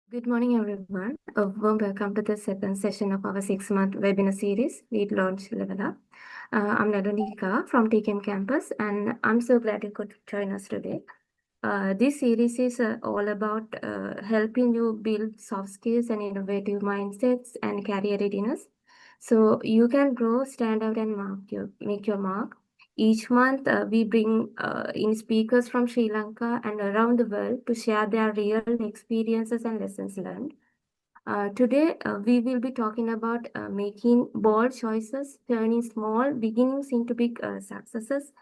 Good morning, everyone. A warm welcome to the second session of our 6-month webinar series, Lead Launch Level Up. I'm Nadonika from TIIKM campus, and I'm so glad you could join us today. This series is all about helping you build soft skills and innovative mindsets and career readiness, so you can grow, stand out, and make your mark. Each month, we bring in speakers from Sri Lanka and around the world to share their real experiences and lessons learned. Today, we will be talking about making bold choices, turning small beginnings into big successes,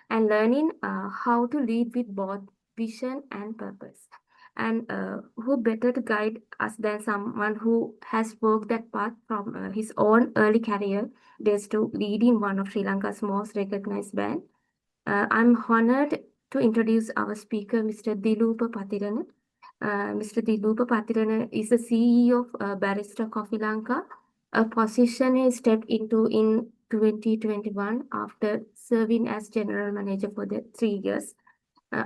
and learning how to lead with both vision and purpose. And who better to guide us than someone who has walked that path from his own early career days to leading one of Sri Lanka's most recognized band. I'm honored to introduce our speaker, Mr. Dilupa Pathirana. Mr. Dilupa Pathirana is the CEO of Barista Sri Lanka, a position he stepped into in 2021 after serving as general manager for the 3 years.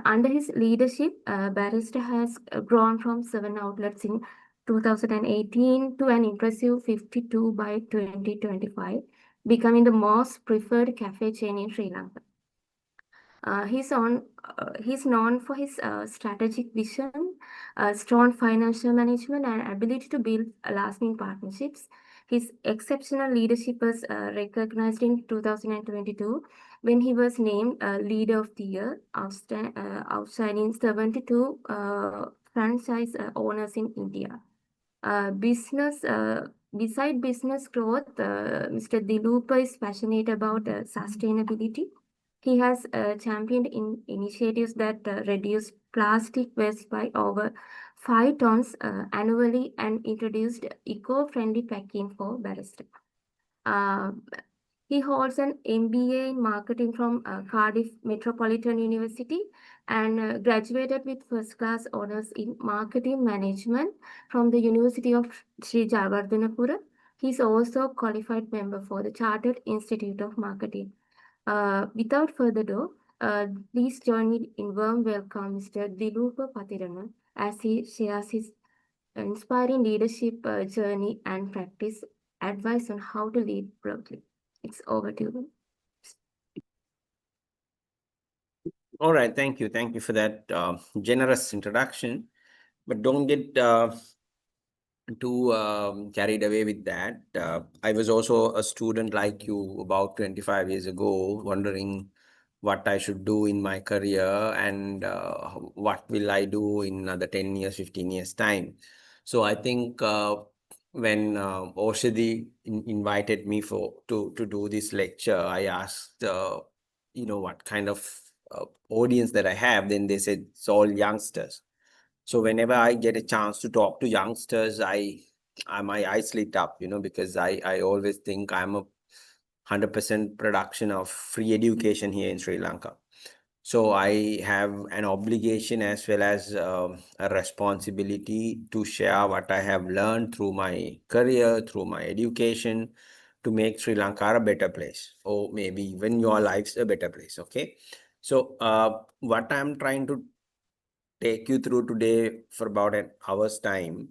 Under his leadership, Barista has grown from 7 outlets in 2018 to an impressive 52 by 2025, becoming the most preferred cafe chain in Sri Lanka. He's known for his strategic vision, strong financial management, and ability to build lasting partnerships. His exceptional leadership was recognized in 2022 when he was named Leader of the Year, outshining 72 franchise owners in India. Beside business growth, Mr. Dilupa is passionate about sustainability. He has championed initiatives that reduce plastic waste by over 5 tons annually and introduced eco-friendly packing for barista. Uh, he holds an MBA in marketing from Cardiff Metropolitan University and graduated with first class honors in marketing management from the University of Sri Jayawardhanapura. He is also a qualified member for the Chartered Institute of Marketing. Without further ado, please join me in warm welcome Mr. Dilupa Pathirana as he shares his inspiring leadership journey and practice advice on how to lead broadly. It's over to you. All right, thank you. Thank you for that generous introduction. But don't get too carried away with that. I was also a student like you about 25 years ago, wondering what I should do in my career and what will I do in another 10 years, 15 years time. So I think when Oshadi invited me to do this lecture, I asked, what kind of audience that I have. Then they said it's all youngsters. So whenever I get a chance to talk to youngsters, my eyes lit up, because I always think I'm a 100% production of free education here in Sri Lanka. So I have an obligation as well as a responsibility to share what I have learned through my career, through my education, to make Sri Lanka a better place, or maybe even your lives a better place. Okay. So what I'm trying to take you through today for about an hour's time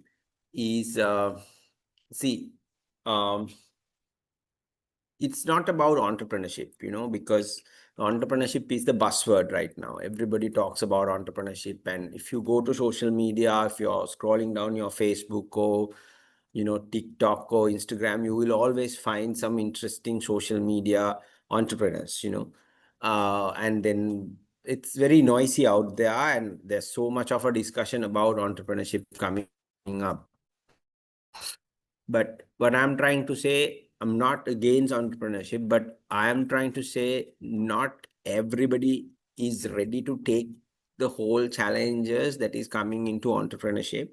is it's not about entrepreneurship, because entrepreneurship is the buzzword right now. Everybody talks about entrepreneurship, and if you go to social media, if you're scrolling down your Facebook or TikTok or Instagram, you will always find some interesting social media entrepreneurs, and then it's very noisy out there, and there's so much of a discussion about entrepreneurship coming up. But what I'm trying to say, I'm not against entrepreneurship, but I am trying to say not everybody is ready to take the whole challenges that is coming into entrepreneurship.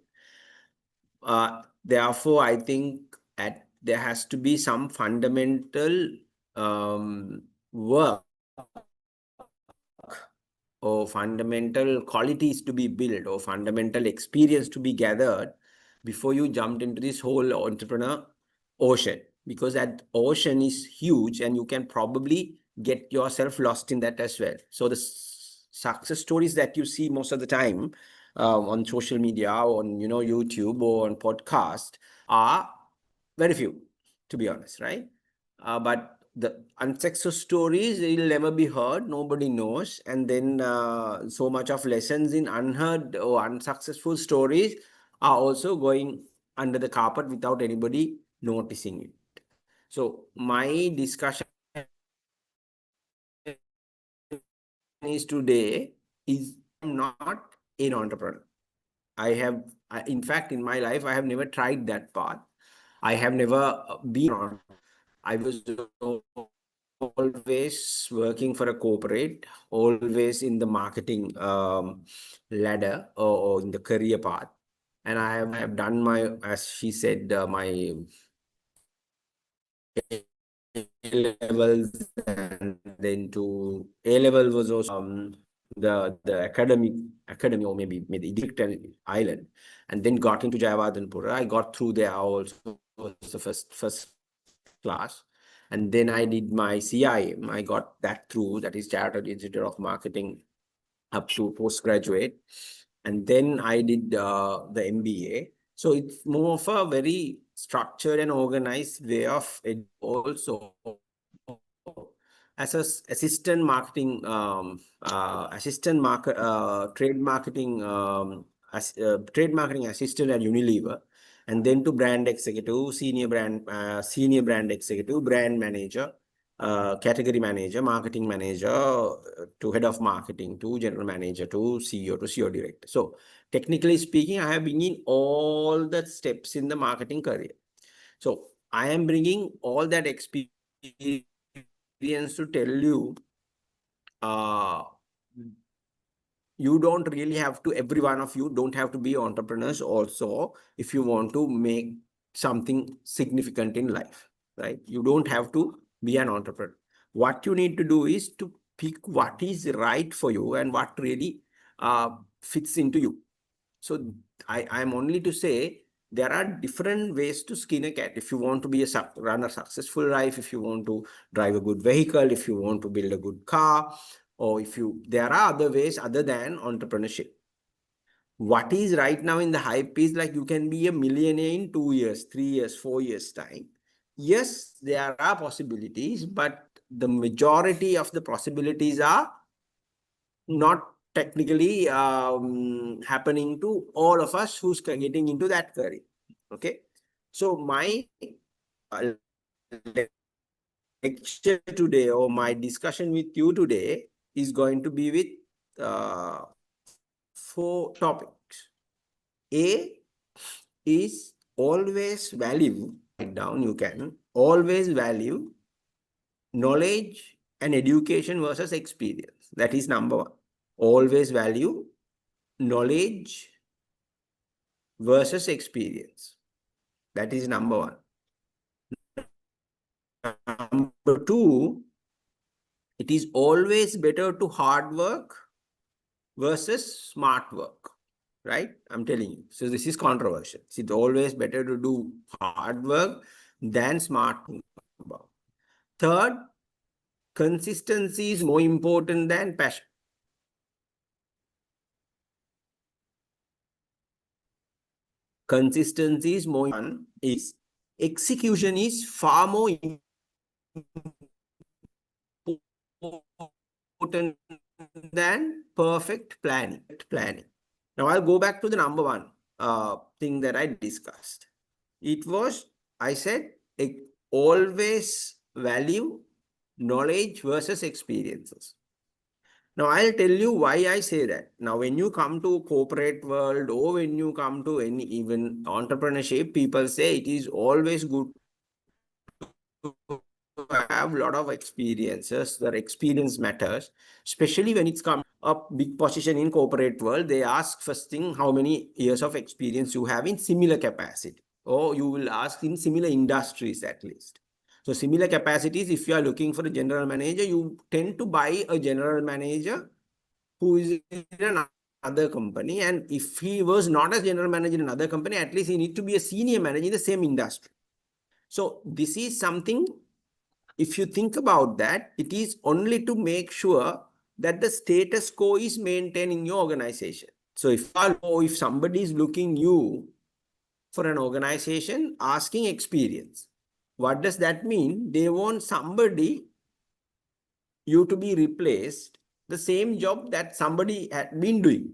Therefore, I think there has to be some fundamental work or fundamental qualities to be built or fundamental experience to be gathered before you jumped into this whole entrepreneur ocean, because that ocean is huge and you can probably get yourself lost in that as well. So the success stories that you see most of the time on social media, on YouTube or on podcast are very few, to be honest, right? But the unsuccessful stories will never be heard. Nobody knows, and then so much of lessons in unheard or unsuccessful stories are also going under the carpet without anybody noticing it. So my discussion is today is I'm not an entrepreneur. In fact, in my life, I have never tried that path. I have never been on. I was always working for a corporate, always in the marketing ladder or in the career path. And I have done my, as she said, my A levels, and then to A level was also the academy or maybe district and island, and then got into Jayawardhanpura. I got through there also, was the first class, and then I did my CIM. I got that through, that is Chartered Institute of Marketing, up to postgraduate, and then I did the MBA. So it's more of a very structured and organized way of it also. As a assistant marketing, trade marketing, trade marketing assistant at Unilever, and then to brand executive, senior brand executive, brand manager, category manager, marketing manager, to head of marketing, to general manager, to CEO, to CEO director. So technically speaking, I have been in all the steps in the marketing career. So I am bringing all that experience to tell you, you don't really have to, every one of you don't have to be entrepreneurs also if you want to make something significant in life, right? You don't have to be an entrepreneur. What you need to do is to pick what is right for you and what really fits into you. So I'm only to say there are different ways to skin a cat. If you want to be run a successful life, if you want to drive a good vehicle, if you want to build a good car, or there are other ways other than entrepreneurship. What is right now in the hype is like you can be a millionaire in 2 years, 3 years, 4 years time. Yes, there are possibilities, but the majority of the possibilities are not technically happening to all of us who's getting into that career. Okay. So my uh, lecture today, or my discussion with you today, is going to be with 4 topics. A is always value, write down, you can always value knowledge and education versus experience. That is number 1. Always value knowledge versus experience. That is number 1. Number 2, it is always better to hard work versus smart work, right? I'm telling you. So this is controversial. It's always better to do hard work than smart work. Third, consistency is more important than passion. Consistency is more important. Execution is far more important than perfect planning. Now I'll go back to the number 1 thing that I discussed. It was, I said, always value knowledge versus experiences. Now I'll tell you why I say that. Now, when you come to corporate world, or when you come to any even entrepreneurship, people say it is always good to have a lot of experiences. That experience matters, especially when it's come up big position in corporate world. They ask first thing how many years of experience you have in similar capacity, or you will ask in similar industries at least. So similar capacities, if you are looking for a general manager, you tend to buy a general manager who is in another company. And if he was not a general manager in another company, at least he need to be a senior manager in the same industry. So this is something, if you think about that, it is only to make sure that the status quo is maintained in your organization. So if somebody is looking you for an organization asking experience, what does that mean? They want somebody you to be replaced the same job that somebody had been doing,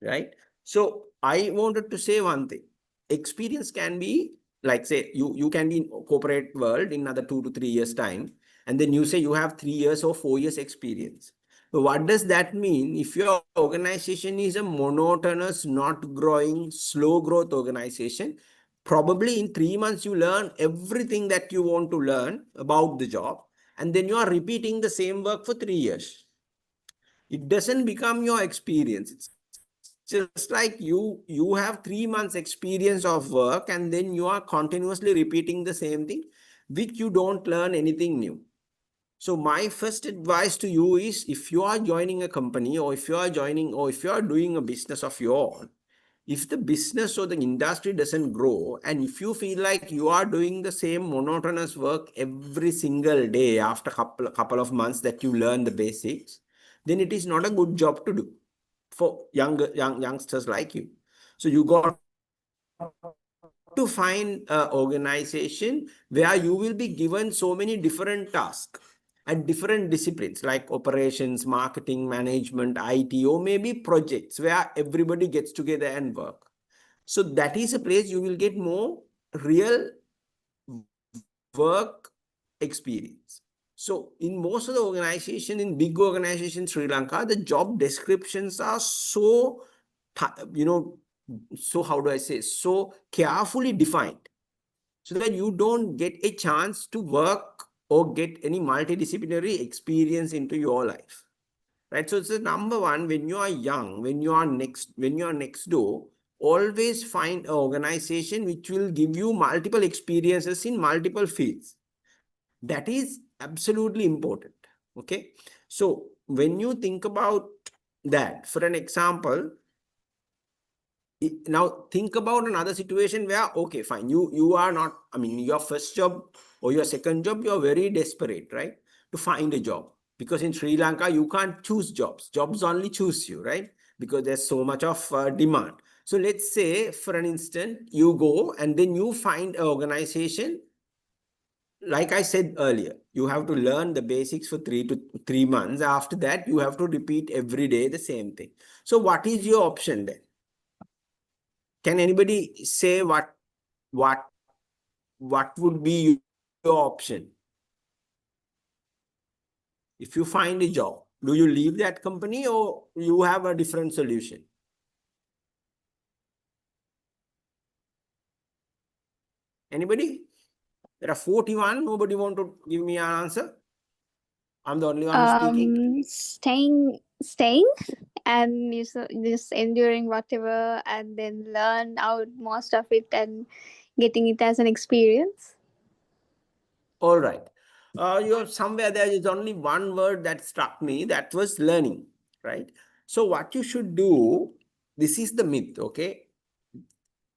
right? So I wanted to say one thing. Experience can be like, say, you can be in corporate world in another 2 to 3 years time, and then you say you have 3 years or 4 years experience. So what does that mean? If your organization is a monotonous, not growing, slow growth organization, probably in 3 months you learn everything that you want to learn about the job, and then you are repeating the same work for 3 years. It doesn't become your experience. It's just like you have 3 months experience of work, and then you are continuously repeating the same thing, which you don't learn anything new. So my first advice to you is, if you are joining a company, or if you are doing a business of your own, if the business or the industry doesn't grow, and if you feel like you are doing the same monotonous work every single day after couple of months that you learn the basics, then it is not a good job to do for youngsters like you. So you got to find an organization where you will be given so many different tasks and different disciplines like operations, marketing, management, IT, or maybe projects where everybody gets together and work. So that is a place you will get more real work experience. So in most of the organization, in big organizations, Sri Lanka, the job descriptions are so, so how do I say, so carefully defined, so that you don't get a chance to work or get any multidisciplinary experience into your life. Right. So it's the number one, when you are young, when you are next door, always find an organization which will give you multiple experiences in multiple fields. That is absolutely important. Okay. So when you think about that, for an example, now think about another situation where, okay, fine, you are not, I mean, your first job or your second job, you're very desperate, right, to find a job. Because in Sri Lanka, you can't choose jobs only choose you, right? Because there's so much of demand. So let's say, for an instant, you go and then you find an organization. Like I said earlier, you have to learn the basics for 3 months. After that, you have to repeat every day the same thing. So what is your option then? Can anybody say what what would be your option? If you find a job, do you leave that company or you have a different solution? Anybody? There are 41. Nobody want to give me an answer. I'm the only one speaking. Staying, and just enduring whatever, and then learn out most of it and getting it as an experience. All right. You're somewhere there is only one word that struck me. That was learning, right? So what you should do, this is the myth, okay?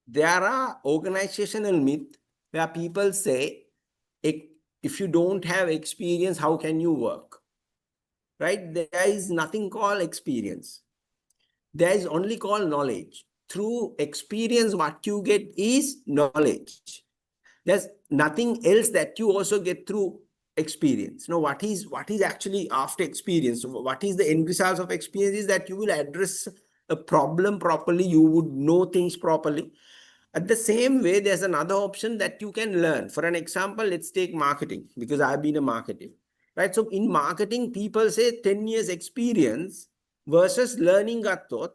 There are organizational myth where people say, if you don't have experience, how can you work? Right? There is nothing called experience. There is only called knowledge. Through experience, what you get is knowledge. There's nothing else that you also get through experience. Now, what is actually after experience? What is the end result of experience? Is that you will address a problem properly, you would know things properly. At the same way, there's another option that you can learn. For an example, let's take marketing, because I've been a marketing, right? So in marketing, people say 10 years experience versus learning gatot.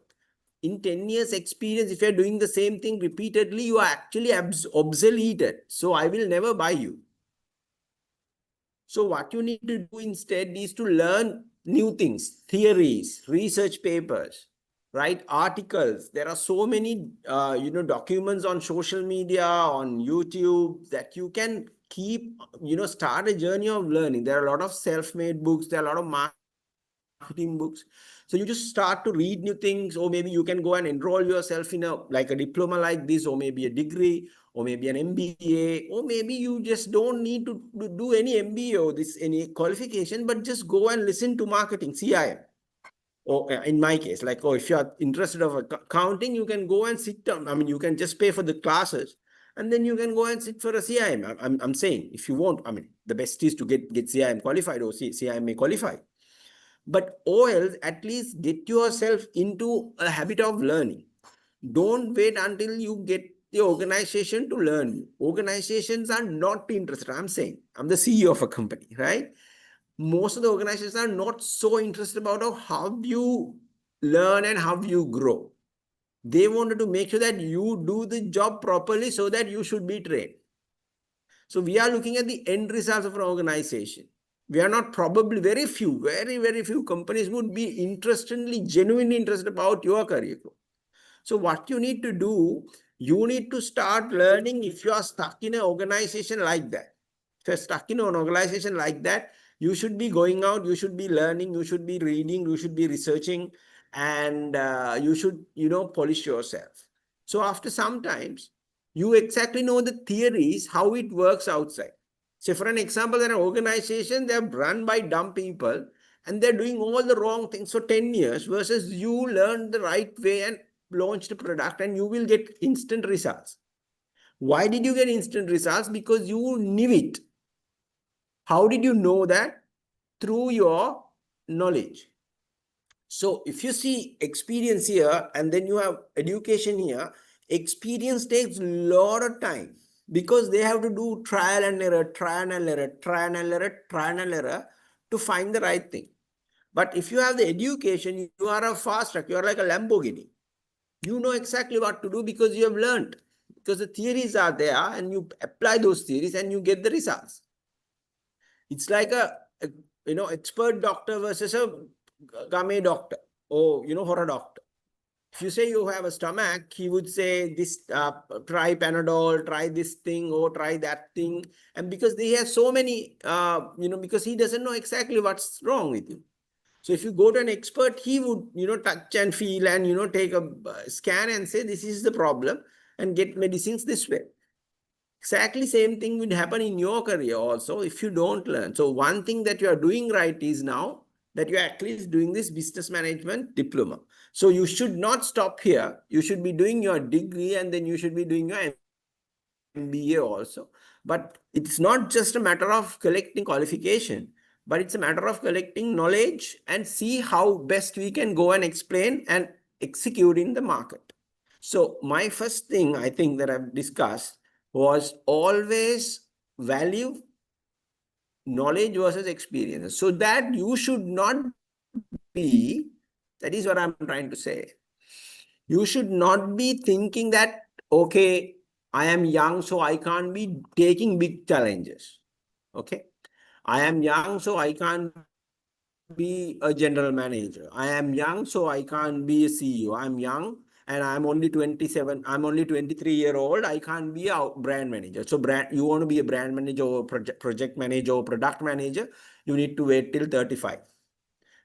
In 10 years experience, if you're doing the same thing repeatedly, you are actually obsoleted. So I will never buy you. So what you need to do instead is to learn new things, theories, research papers, write articles. There are so many, documents on social media, on YouTube, that you can keep, start a journey of learning. There are a lot of self-made books. There are a lot of marketing books. So you just start to read new things, or maybe you can go and enroll yourself in a diploma like this, or maybe a degree, or maybe an MBA, or maybe you just don't need to do any MBA or any qualification, but just go and listen to marketing, CIM. Or in my case, like, oh, if you are interested of accounting, you can go and sit down. I mean, you can just pay for the classes and then you can go and sit for a CIM. I'm saying if you want, I mean, the best is to get CIM qualified or CIMA qualified. But or else, at least get yourself into a habit of learning. Don't wait until you get the organization to learn you. Organizations are not interested. I'm saying, I'm the CEO of a company, right? Most of the organizations are not so interested about how you learn and how you grow. They wanted to make sure that you do the job properly so that you should be trained. So we are looking at the end results of an organization. We are not probably very few companies would be genuinely interested about your career growth. So what you need to do, you need to start learning if you are stuck in an organization like that. If you're stuck in an organization like that, you should be going out, you should be learning, you should be reading, you should be researching, and you should, polish yourself. So after some times, you exactly know the theories, how it works outside. So for an example, there are organizations, they're run by dumb people, and they're doing all the wrong things for 10 years versus you learn the right way and launch the product and you will get instant results. Why did you get instant results? Because you knew it. How did you know that? Through your knowledge. So if you see experience here and then you have education here, experience takes a lot of time because they have to do trial and error to find the right thing. But if you have the education, you are a fast track, you are like a Lamborghini. You know exactly what to do because you have learned, because the theories are there and you apply those theories and you get the results. It's like a expert doctor versus a game doctor or, horror doctor. If you say you have a stomach, he would say this, try Panadol, try this thing or try that thing. And because they have so many, because he doesn't know exactly what's wrong with you. So if you go to an expert, he would, touch and feel and, take a scan and say, this is the problem and get medicines this way. Exactly same thing would happen in your career also if you don't learn. So one thing that you are doing right is now that you are at least doing this business management diploma. So you should not stop here. You should be doing your degree and then you should be doing your MBA also. But it's not just a matter of collecting qualification, but it's a matter of collecting knowledge and see how best we can go and explain and execute in the market. So my first thing I think that I've discussed was always value knowledge versus experience. So that you should not be, that is what I'm trying to say. You should not be thinking that, okay, I am young, so I can't be taking big challenges. Okay. I am young, so I can't be a general manager. I am young, so I can't be a CEO. I'm young and I'm only 27. I'm only 23-year-old. I can't be a brand manager. So you want to be a brand manager or project manager or product manager, you need to wait till 35.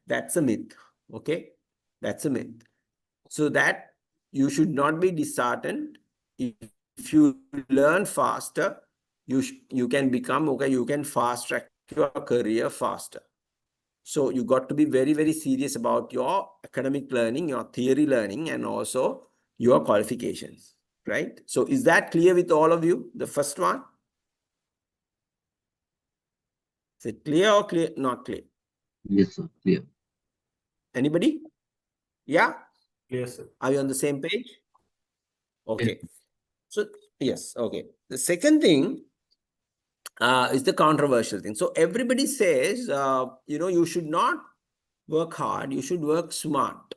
That's a myth. Okay. That's a myth. So that you should not be disheartened. If you learn faster, you can become, okay, you can fast track your career faster. So you got to be very, very serious about your academic learning, your theory learning, and also your qualifications, right? So is that clear with all of you? The first one? Is it clear or clear? Not clear? Yes, sir. Clear. Anybody? Yeah? Yes, sir. Are you on the same page? Okay. So, yes. Okay. The second thing is the controversial thing. So everybody says, you should not work hard. You should work smart.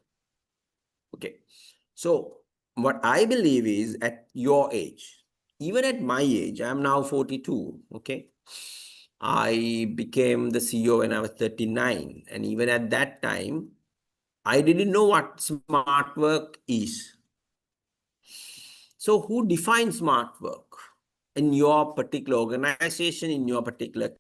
Okay. So what I believe is at your age, even at my age, I'm now 42. Okay. I became the CEO when I was 39. And even at that time, I didn't know what smart work is. So who defines smart work in your particular organization, in your particular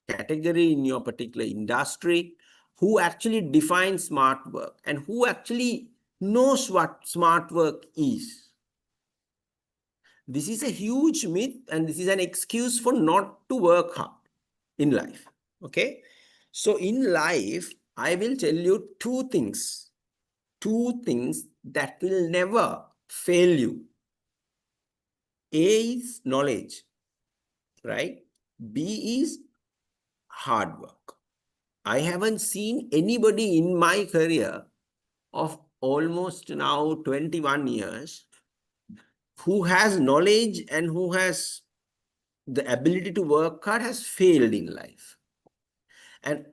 category, in your particular industry? Who actually defines smart work and who actually knows what smart work is? This is a huge myth and this is an excuse for not to work hard in life. Okay. So in life, I will tell you two things that will never fail you. A is knowledge, right? B is hard work. I haven't seen anybody in my career of almost now 21 years who has knowledge and who has the ability to work hard has failed in life. And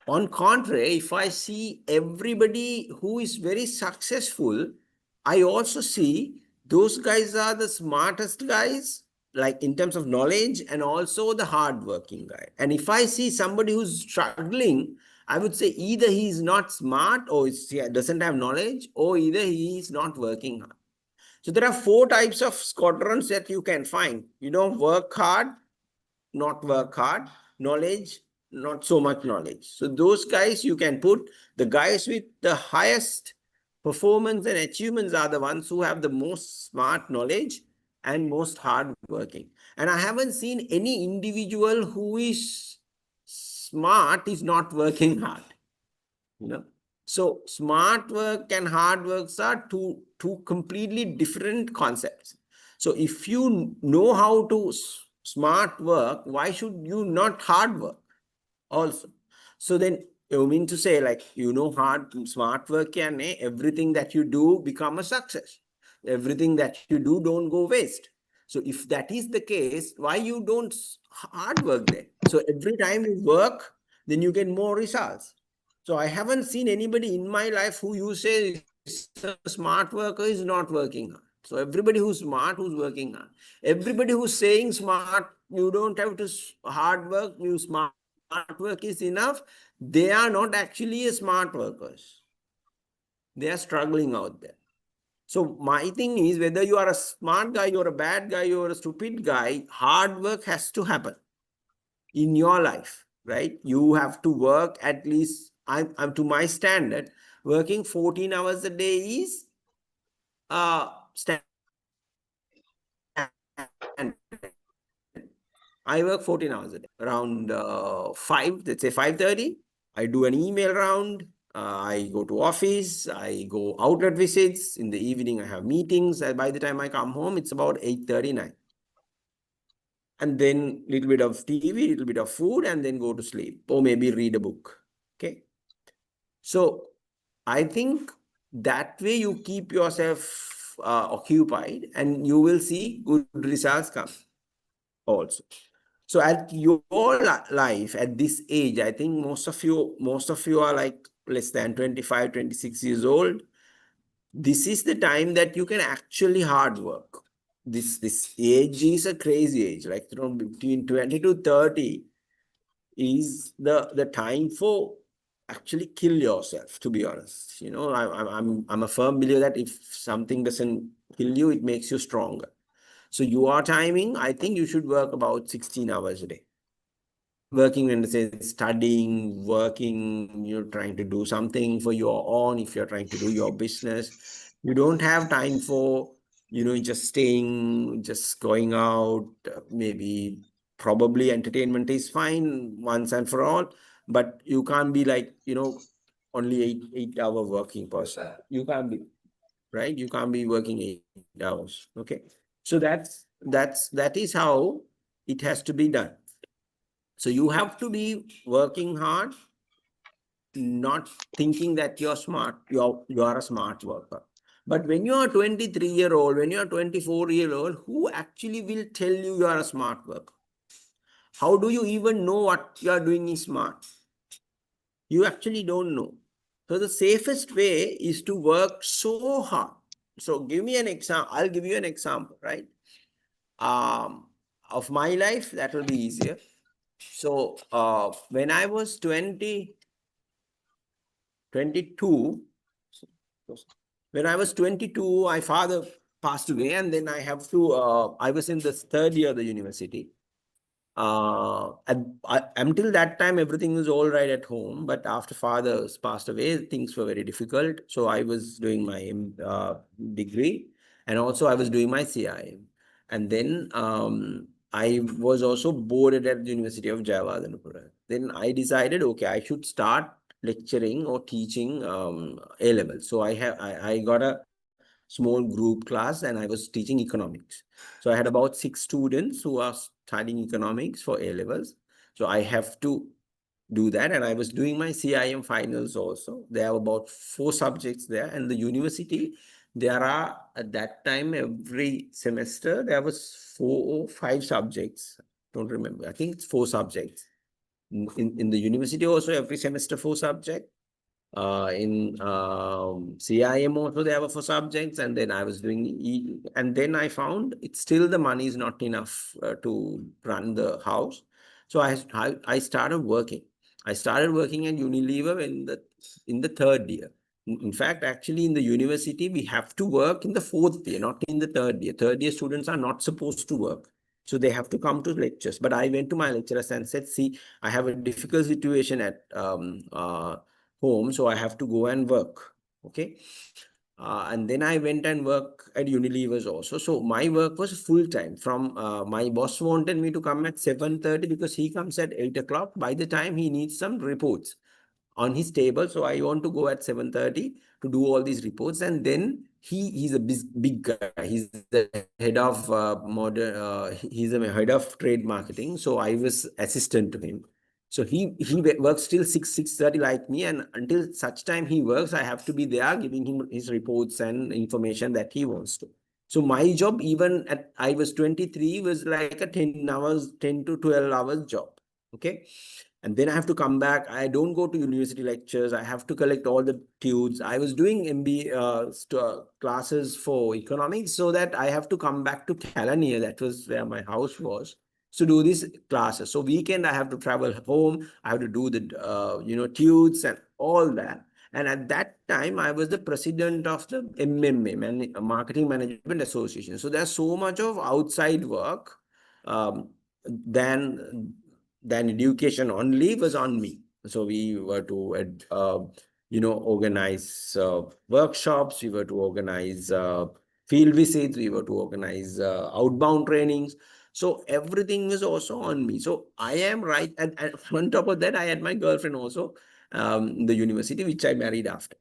on contrary, if I see everybody who is very successful, I also see those guys are the smartest guys, like in terms of knowledge, and also the hardworking guy. And if I see somebody who's struggling, I would say either he's not smart or he doesn't have knowledge, or either he is not working hard. So there are 4 types of squadrons that you can find. Work hard, not work hard, knowledge, not so much knowledge. So those guys you can put, the guys with the highest performance and achievements are the ones who have the most smart knowledge and most hard working. And I haven't seen any individual who is smart is not working hard. So smart work and hard works are two completely different concepts. So if you know how to smart work, why should you not hard work also? So then you mean to say, like, smart work can everything that you do become a success. Everything that you do don't go waste. So if that is the case, why you don't hard work then? So every time you work, then you get more results. So I haven't seen anybody in my life who you say is a smart worker is not working hard. So everybody who's smart, who's working hard. Everybody who's saying smart, you don't have to hard work, you smart work is enough. They are not actually smart workers. They are struggling out there. So my thing is, whether you are a smart guy, you're a bad guy, you're a stupid guy, hard work has to happen in your life, right? You have to work at least, I'm to my standard, working 14 hours a day is standard. I work 14 hours a day. Around 5, let's say 5:30, I do an email round. I go to office. I go outlet visits. In the evening, I have meetings. And by the time I come home, it's about 8:39. And then a little bit of TV, little bit of food, and then go to sleep, or maybe read a book. Okay. So I think that way you keep yourself occupied, and you will see good results come also. So at your life, at this age, I think most of you are like less than 25, 26 years old. This is the time that you can actually hard work. This age is a crazy age, like between 20 to 30 is the time for actually kill yourself, to be honest. I'm a firm believer that if something doesn't kill you, it makes you stronger. So your timing, I think you should work about 16 hours a day. Working in the sense, studying, working, you're trying to do something for your own, if you're trying to do your business. You don't have time for, just staying, just going out. Maybe, probably entertainment is fine once and for all, but you can't be like, only 8-hour working person. You can't be, right? You can't be working 8 hours. Okay. So that is how it has to be done. So you have to be working hard, not thinking that you're smart, you are a smart worker. But when you are 23-year-old, when you are 24-year-old, who actually will tell you are a smart worker? How do you even know what you are doing is smart? You actually don't know. So the safest way is to work so hard. So give me an example. I'll give you an example, right? Of my life, that will be easier. So when I was 22, when I was 22, my father passed away, and then I was in the 3rd year of the university. Until that time, everything was all right at home, but after father passed away, things were very difficult. So I was doing my degree, and also I was doing my CIM. And then I was also boarded at the University of Jawaharlal. Then I decided, okay, I should start lecturing or teaching A level. So I got a small group class and I was teaching economics. So I had about 6 students who are studying economics for A levels. So I have to do that, and I was doing my CIM finals also. There are about 4 subjects there, and the university, there are at that time every semester there was 4 or 5 subjects. Don't remember. I think it's 4 subjects. In the university also every semester 4 subjects. In CIM also there were 4 subjects, and then I was doing and then I found it's still the money is not enough to run the house. So I started working. I started working at Unilever in the 3rd year. In fact, actually in the university, we have to work in the 4th year, not in the 3rd year. 3rd year students are not supposed to work. So they have to come to lectures. But I went to my lecturers and said, see, I have a difficult situation at home, so I have to go and work. Okay. And then I went and worked at Unilever's also. So my work was full time. From my boss wanted me to come at 7:30 because he comes at 8 o'clock. By the time he needs some reports on his table, so I want to go at 7:30 to do all these reports. And then he's a big guy. He's the head of he's a head of trade marketing. So I was assistant to him. So he works till 6:30 like me, and until such time he works, I have to be there giving him his reports and information that he wants to. So my job, even at I was 23, was like a 10 to 12 hours job. Okay. And then I have to come back. I don't go to university lectures. I have to collect all the tudes. I was doing MBA classes for economics, so that I have to come back to Kelaniya. That was where my house was. So do these classes. So weekend I have to travel home. I have to do the tudes and all that. And at that time, I was the president of the MMA, Marketing Management Association. So there's so much of outside work than education only was on me. So we were to organize workshops. We were to organize field visits. We were to organize outbound trainings. So everything was also on me. So I am right. And on top of that, I had my girlfriend also in the university, which I married after.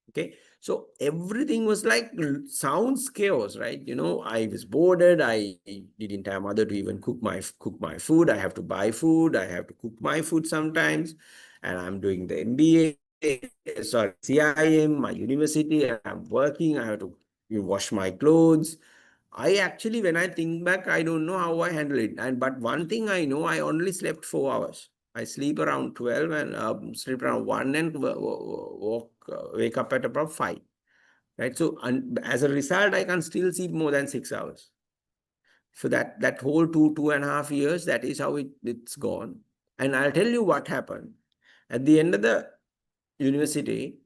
Okay. So everything was like sounds chaos, right? I was boarded. I didn't have mother to even cook my food. I have to buy food. I have to cook my food sometimes. And I'm doing the MBA, sorry, CIM, my university, and I'm working. I have to wash my clothes. I actually, when I think back, I don't know how I handle it. But one thing I know, I only slept 4 hours. I sleep around 12 and sleep around 1 and wake up at about 5. Right. So as a result, I can still sleep more than 6 hours. So that whole 2.5 years, that is how it's gone. And I'll tell you what happened. At the end of the university,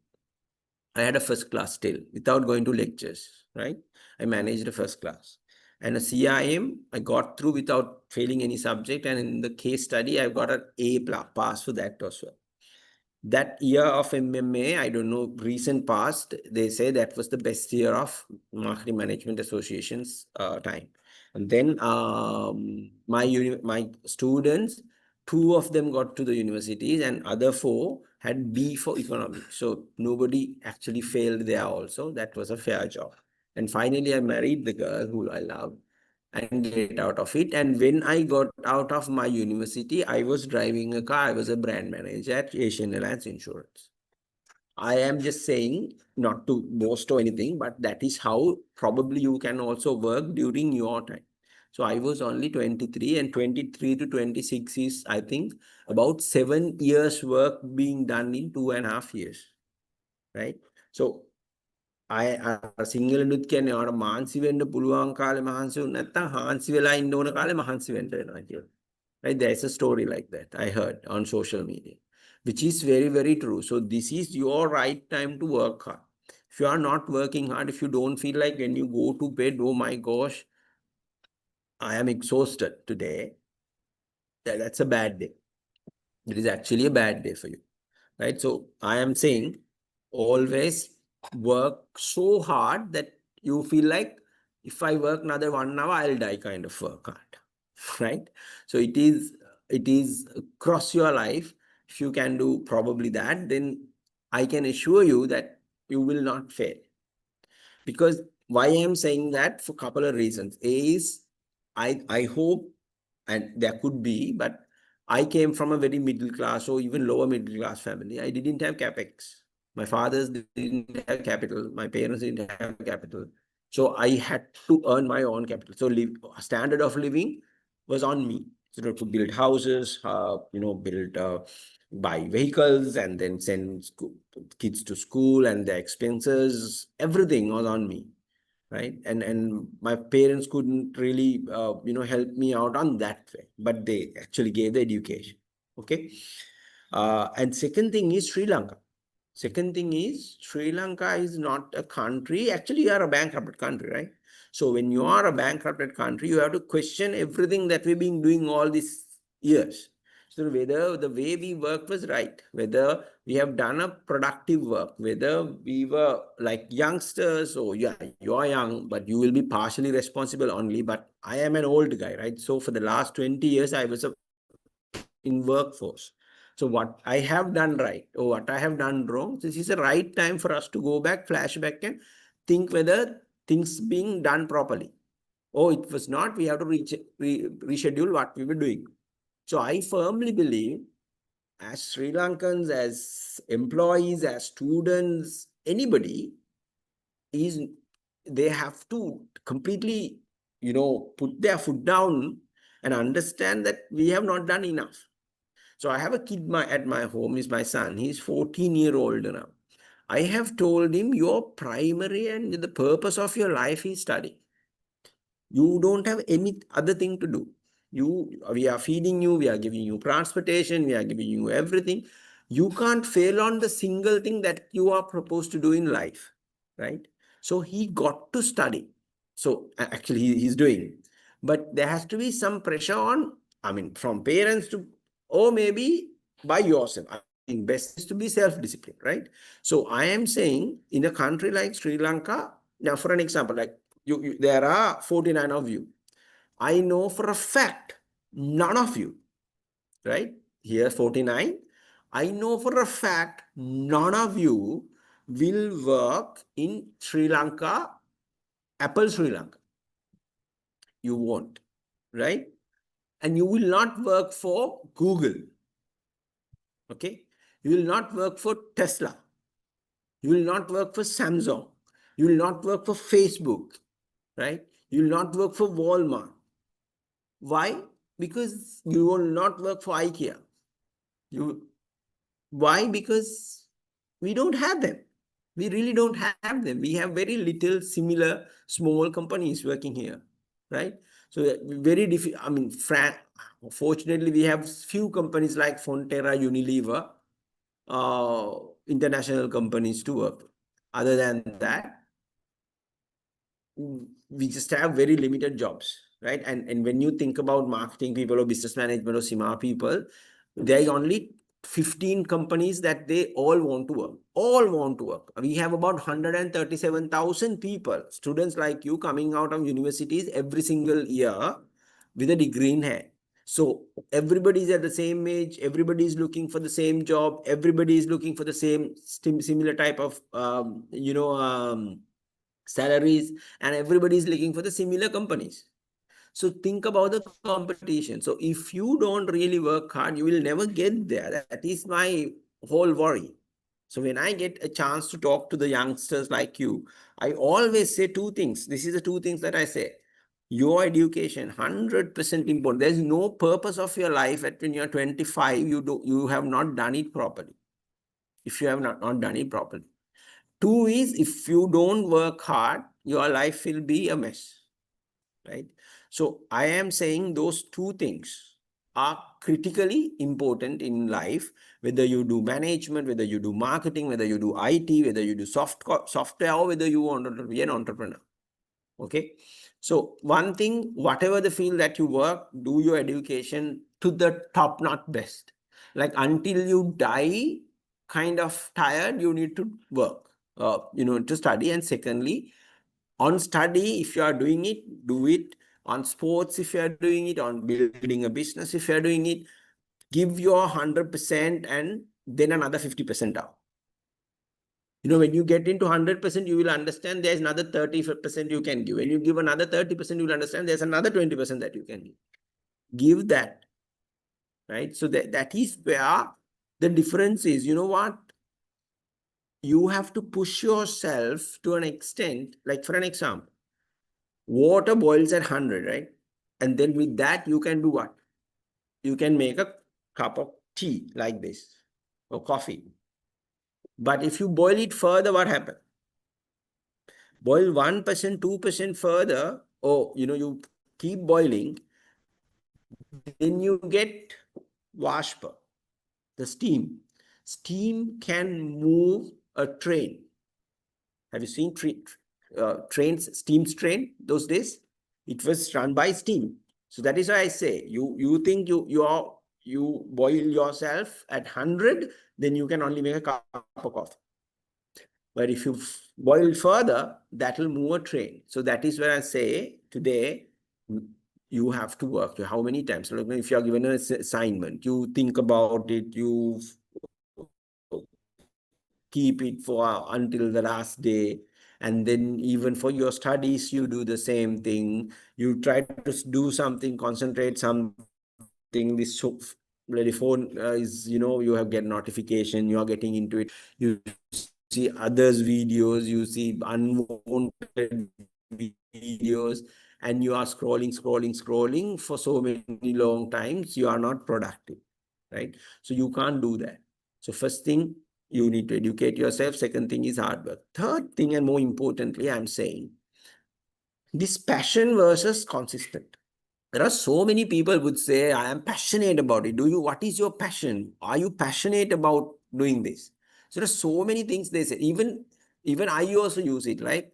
I had a first class still without going to lectures, right? I managed a first class. And a CIM, I got through without failing any subject. And in the case study, I got an A pass for that as well. That year of MMA, I don't know, recent past, they say that was the best year of Marketing Management Association's time. And then my students, 2 of them got to the universities and other 4 had B for economics. So nobody actually failed there also. That was a fair job. And finally, I married the girl who I loved and get out of it. And when I got out of my university, I was driving a car. I was a brand manager at Asian Airlines Insurance. I am just saying, not to boast or anything, but that is how probably you can also work during your time. So I was only 23, and 23 to 26 is, I think, about 7 years work being done in 2.5 years. Right? So සිංහලනුත් කියන්නේ ඔයාට මාන්සි වෙන්න පුළුවන් කාලේ මහන්සි වුණ නැත්නම් හාන්සි වෙලා ඉන්න ඕන කාලේ මහන්සි වෙන්න වෙනවා කියලා. Right? There's a story like that I heard on social media, which is very, very true. So this is your right time to work hard. If you are not working hard, if you don't feel like when you go to bed, oh my gosh, I am exhausted today, that's a bad day. It is actually a bad day for you. Right? So I am saying always work so hard that you feel like if I work another 1 hour, I'll die kind of work hard. Right? So it is across your life. if you can do probably that, then I can assure you that you will not fail. Because why I'm saying that, for a couple of reasons. A is, I hope, and there could be, but I came from a very middle class or even lower middle class family. I didn't have capex. My fathers didn't have capital. My parents didn't have capital. So I had to earn my own capital. So standard of living was on me. So to build houses, buy vehicles, and then send kids to school, and the expenses, everything was on me, right? And my parents couldn't really help me out on that way, but they actually gave the education. Okay. And second thing is Sri Lanka. Second thing is, Sri Lanka is not a country. Actually, you are a bankrupted country, right? So when you are a bankrupted country, you have to question everything that we've been doing all these years. So whether the way we worked was right, whether we have done a productive work, whether we were like youngsters, or yeah, you are young, but you will be partially responsible only. But I am an old guy, right? So for the last 20 years, I was in workforce. So what I have done right or what I have done wrong, this is the right time for us to go back, flashback, and think whether things being done properly. Oh, it was not, we have to reschedule what we were doing. So I firmly believe, as Sri Lankans, as employees, as students, anybody, is they have to completely, put their foot down and understand that we have not done enough. So I have a kid at my home, is my son. He's 14-year-old now. I have told him, your primary and the purpose of your life is study. You don't have any other thing to do. We are feeding you, we are giving you transportation, we are giving you everything. You can't fail on the single thing that you are proposed to do in life, right? So he got to study. So actually he's doing. But there has to be some pressure on, from parents to, or maybe by yourself. I think best is to be self-disciplined, right? So I am saying, in a country like Sri Lanka, now for an example, like there are 49 of you. I know for a fact, none of you, right? Here 49. I know for a fact, none of you will work in Sri Lanka, Apple Sri Lanka. You won't, right? And you will not work for Google. Okay? You will not work for Tesla. You will not work for Samsung. You will not work for Facebook, right? You will not work for Walmart. Why? Because you will not work for IKEA. Why? Because we don't have them. We really don't have them. We have very little similar small companies working here, right? So very difficult. Fortunately, we have few companies like Fonterra, Unilever, international companies to work with. Other than that, we just have very limited jobs, right? And when you think about marketing people or business management or CIMA people, there are only 15 companies that they all want to work. All want to work. We have about 137,000 people, students like you, coming out of universities every single year with a degree in hand. So everybody is at the same age. Everybody is looking for the same job. Everybody is looking for the same similar type of salaries, and everybody is looking for the similar companies. So think about the competition. So if you don't really work hard, you will never get there. That is my whole worry. So when I get a chance to talk to the youngsters like you, I always say two things. This is the two things that I say. Your education, 100% important. There's no purpose of your life that when you're 25, you have not done it properly. If you have not done it properly. Two is, if you don't work hard, your life will be a mess, right? So I am saying those two things are critically important in life, whether you do management, whether you do marketing, whether you do IT, whether you do software, or whether you want to be an entrepreneur. Okay. So one thing, whatever the field that you work, do your education to the top, not best. Like until you die, kind of tired, you need to work, to study. And secondly, on study, if you are doing it, do it. On sports, if you are doing it. On building a business, if you are doing it. Give your 100% and then another 50% out. You know, when you get into 100%, you will understand there's another 30% you can give. When you give another 30%, you will understand there's another 20% that you can give. Give that, right? So that is where the difference is. You know what? You have to push yourself to an extent, like for an example, water boils at 100, right? And then with that, you can do what? You can make a cup of tea like this or coffee. But if you boil it further, what happens? Boil 1%, 2% further, or you keep boiling, then you get vapor, the steam. Steam can move a train. Have you seen trains, steam train those days? It was run by steam. So that is why I say you think you boil yourself at 100, then you can only make a cup of coffee. But if you boil further, that will move a train. So that is where I say today, you have to work. How many times? Like if you are given an assignment, you think about it, you keep it for until the last day. And then even for your studies, you do the same thing. You try to do something, concentrate something. This bloody phone is, you have get notification, you are getting into it. You see others' videos, you see unwanted videos, and you are scrolling for so many long times. You are not productive, right? So you can't do that. So first thing, you need to educate yourself. Second thing is hard work. Third thing, and more importantly, I'm saying this passion versus consistent. There are so many people would say, I am passionate about it. What is your passion? Are you passionate about doing this? So there's so many things they say. Even I also use it, right?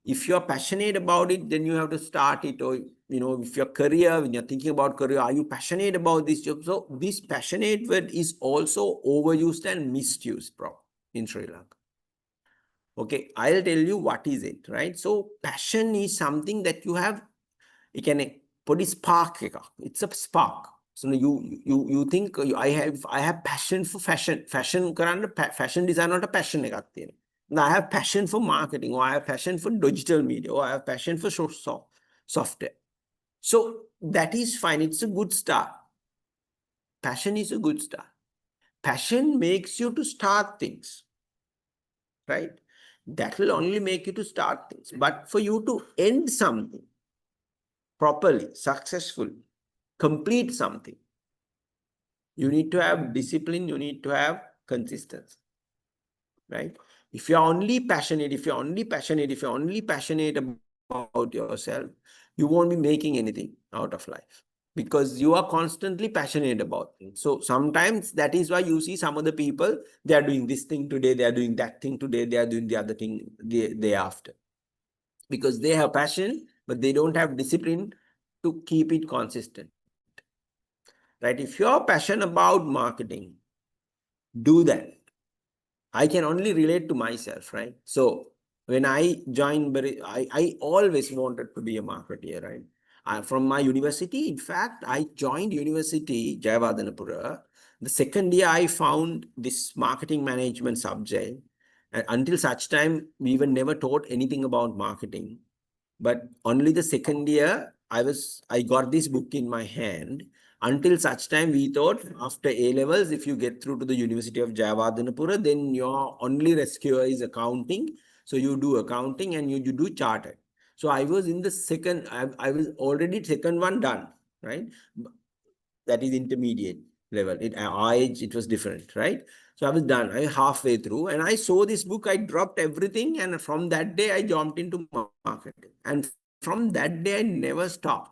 If you're passionate about it, then you have to start it. Or, if your career, when you're thinking about career, are you passionate about this job? So this passionate word is also overused and misused in Sri Lanka. Okay, I'll tell you what is it, right? So passion is something that you have, it can put a spark. It's a spark. So you think I have passion for fashion. Fashion design not a passion. I have passion for marketing, or I have passion for digital media, or I have passion for software. So that is fine. It's a good start. Passion is a good start. Passion makes you to start things, right? That will only make you to start things. But for you to end something properly, successfully, complete something, you need to have discipline, you need to have consistency, right? If you're only passionate about yourself, you won't be making anything out of life, because you are constantly passionate about things. So sometimes that is why you see some of the people, they are doing this thing today, they are doing that thing today, they are doing the other thing the day after, because they have passion, but they don't have discipline to keep it consistent, right? If you're passionate about marketing, do that. I can only relate to myself, right? So when I joined, I always wanted to be a marketer, right? From my university, in fact, I joined university, Jayawardenepura. The second year, I found this marketing management subject. And until such time, we were never taught anything about marketing. But only the second year, I got this book in my hand. Until such time, we thought after A levels, if you get through to the University of Jayawardenepura, then your only rescuer is accounting. So you do accounting and you do chartered. So I was in the second, I was already second one done, right? That is intermediate level. Our age, it was different, right? So I was done. I halfway through, and I saw this book. I dropped everything, and from that day, I jumped into marketing. And from that day, I never stopped.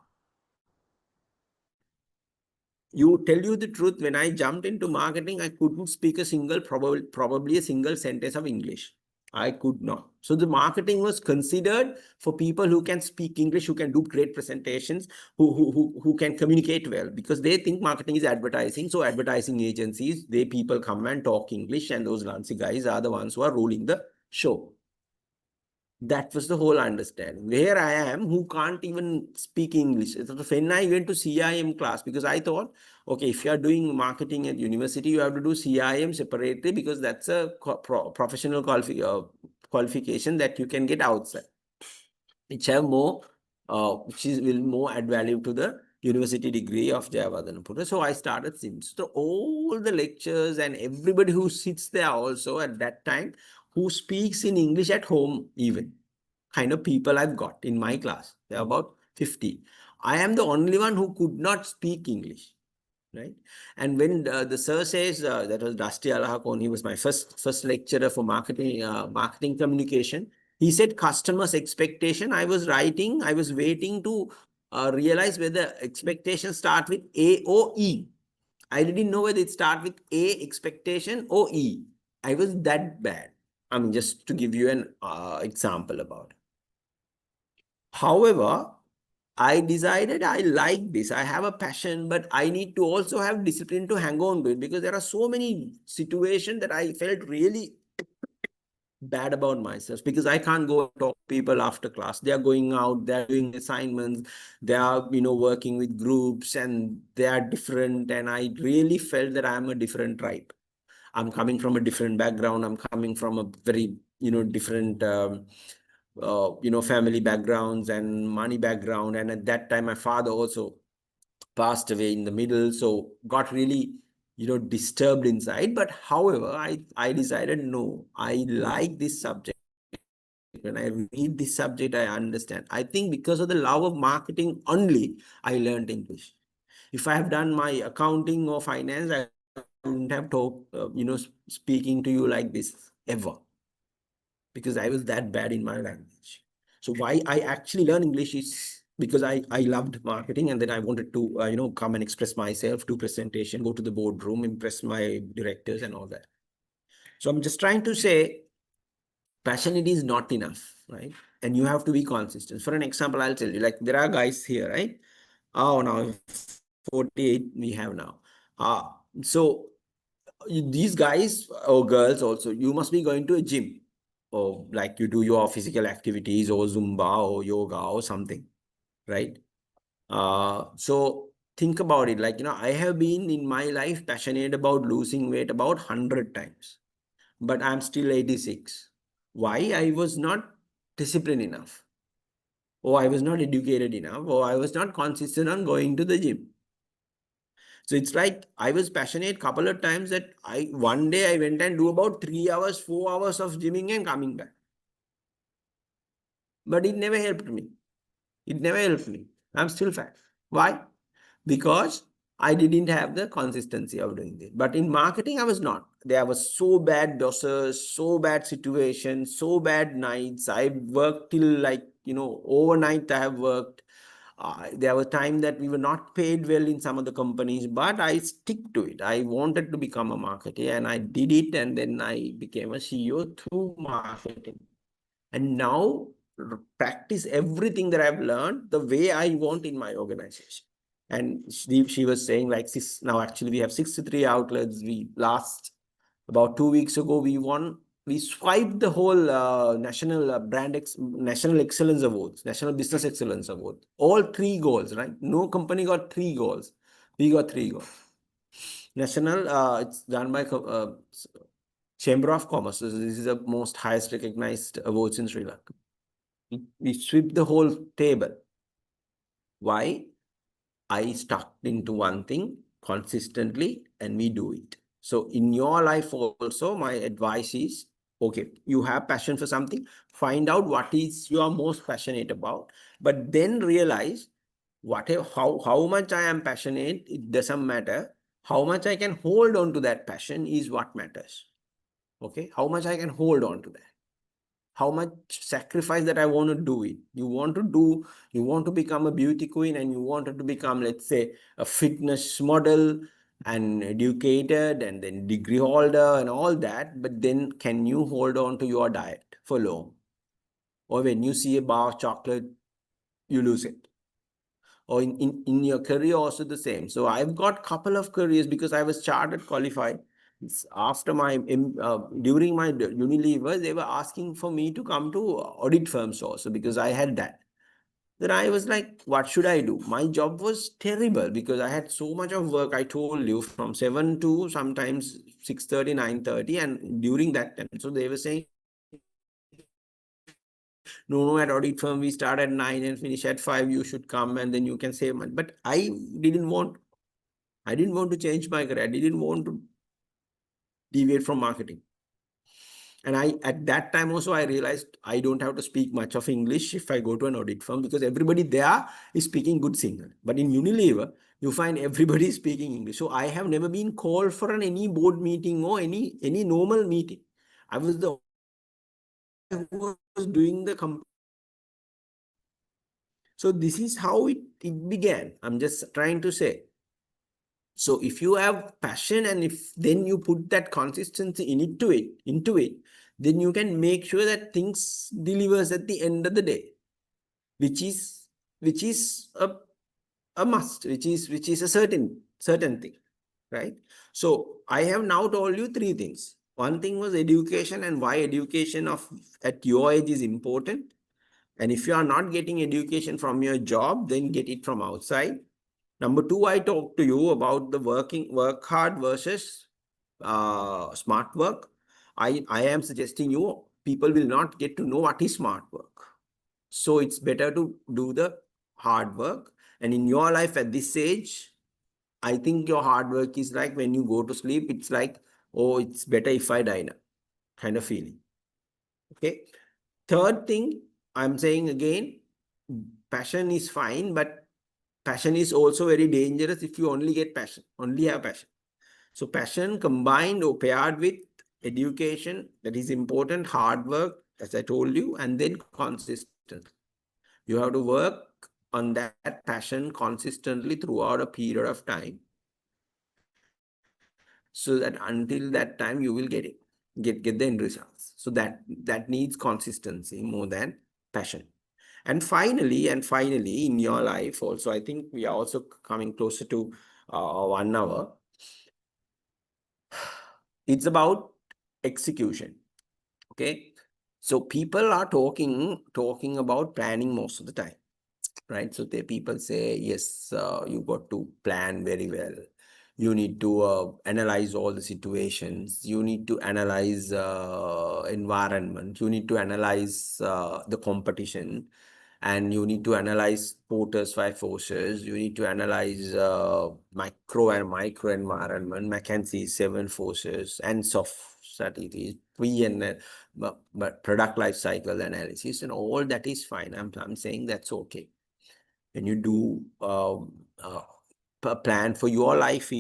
You tell you the truth, when I jumped into marketing, I couldn't speak a single, probably a single sentence of English. I could not. So the marketing was considered for people who can speak English, who can do great presentations, who can communicate well, because they think marketing is advertising. So advertising agencies, people come and talk English, and those Lancy guys are the ones who are ruling the show. That was the whole understanding. Where I am, who can't even speak English. So when I went to CIM class, because I thought, okay, if you are doing marketing at university, you have to do CIM separately because that's a professional qualification that you can get outside, which have more, which is will more add value to the university degree of Jayavardhanapura. So I started SIMS. So all the lectures and everybody who sits there also at that time, who speaks in English at home even, kind of people I've got in my class. There are about 50. I am the only one who could not speak English, right? And when the sir says, that was Dusty Alahakon, he was my first lecturer for marketing communication. He said customers' expectation. I was waiting to realize whether expectations start with A or E. I didn't know whether it start with A, expectation, or E. I was that bad. I mean, just to give you an example about it. However, I decided I like this. I have a passion, but I need to also have discipline to hang on to it, because there are so many situations that I felt really bad about myself, because I can't go and talk to people after class. They are going out, they're doing assignments, they are, working with groups, and they are different. And I really felt that I'm a different tribe. I'm coming from a different background. I'm coming from a very, different, family backgrounds and money background. And at that time, my father also passed away in the middle. So got really, disturbed inside. But however, I decided, no, I like this subject. When I read this subject, I understand. I think because of the love of marketing only, I learned English. If I have done my accounting or finance, I wouldn't have talked, speaking to you like this ever, because I was that bad in my language. So why I actually learn English is because I loved marketing, and then I wanted to, come and express myself, do presentation, go to the boardroom, impress my directors and all that. So I'm just trying to say, passionate is not enough, right? And you have to be consistent. For an example, I'll tell you, like there are guys here, right? Oh, now 48 we have now. So these guys or girls also, you must be going to a gym, or like you do your physical activities or Zumba or yoga or something, right? So think about it, like, I have been in my life passionate about losing weight about 100 times, but I'm still 86. Why? I was not disciplined enough, or I was not educated enough, or I was not consistent on going to the gym. So it's like I was passionate couple of times that one day I went and do about 3 hours, 4 hours of gymming and coming back. But it never helped me. It never helped me. I'm still fat. Why? Because I didn't have the consistency of doing this. But in marketing, I was not. There was so bad doses, so bad situations, so bad nights. I worked till like, overnight I have worked. There was time that we were not paid well in some of the companies, but I stick to it. I wanted to become a marketer, and I did it. And then I became a CEO through marketing. And now practice everything that I've learned the way I want in my organization. And she was saying like now actually we have 63 outlets. About 2 weeks ago, we swiped the whole National National Excellence Awards, National Business Excellence Award. All 3 goals, right? No company got 3 goals. We got 3 goals. National, it's done by Chamber of Commerce. This is the most highest recognized awards in Sri Lanka. We sweep the whole table. Why? I stuck into one thing consistently, and we do it. So in your life also, my advice is, okay, you have passion for something, find out what is you are most passionate about, but then realize how much I am passionate, it doesn't matter. How much I can hold on to that passion is what matters. Okay, how much I can hold on to that. How much sacrifice that I want to do it. You want to become a beauty queen, and you wanted to become, let's say, a fitness model and educated and then degree holder and all that. But then can you hold on to your diet for long? Or when you see a bar of chocolate, you lose it. Or in your career also the same. So I've got couple of careers because I was chartered qualified. after my during my Unilever, they were asking for me to come to audit firms also because I had that. Then I was like, what should I do? My job was terrible because I had so much of work. I told you from 7 to sometimes 6:30, 9:30, and during that time, so they were saying, no, at audit firm we start at 9 and finish at 5. You should come and then you can save money. But I didn't want to change my career. I didn't want to deviate from marketing. And at that time also, I realized I don't have to speak much of English if I go to an audit firm because everybody there is speaking good Sinhala. But in Unilever, you find everybody speaking English. So I have never been called for any board meeting or any normal meeting. I was the who was doing the company. So this is how it began. I'm just trying to say. So if you have passion and if then you put that consistency into it, then you can make sure that things delivers at the end of the day, which is a must, which is a certain thing, right? So I have now told you three things. One thing was education and why education at your age is important. And if you are not getting education from your job, then get it from outside. Number two, I talked to you about the work hard versus smart work. I am suggesting you people will not get to know what is smart work. So it's better to do the hard work. And in your life at this age, I think your hard work is like when you go to sleep, it's like, oh, it's better if I die now, kind of feeling. Okay. Third thing, I'm saying again, passion is fine, but passion is also very dangerous if you only have passion. So passion combined or paired with education, that is important, hard work, as I told you, and then consistent. You have to work on that passion consistently throughout a period of time, so that until that time you will get it, get the end results. So that needs consistency more than passion. And finally, in your life also, I think we are also coming closer to 1 hour. It's about execution. Okay. So people are talking about planning most of the time, right? So people say, yes, you got to plan very well. You need to analyze all the situations. You need to analyze environment. You need to analyze the competition. And you need to analyze Porter's 5 forces. You need to analyze macro and micro environment, McKinsey's 7 forces, and soft strategies, but product life cycle analysis, and all that is fine. I'm saying that's okay. When you do a plan for your life,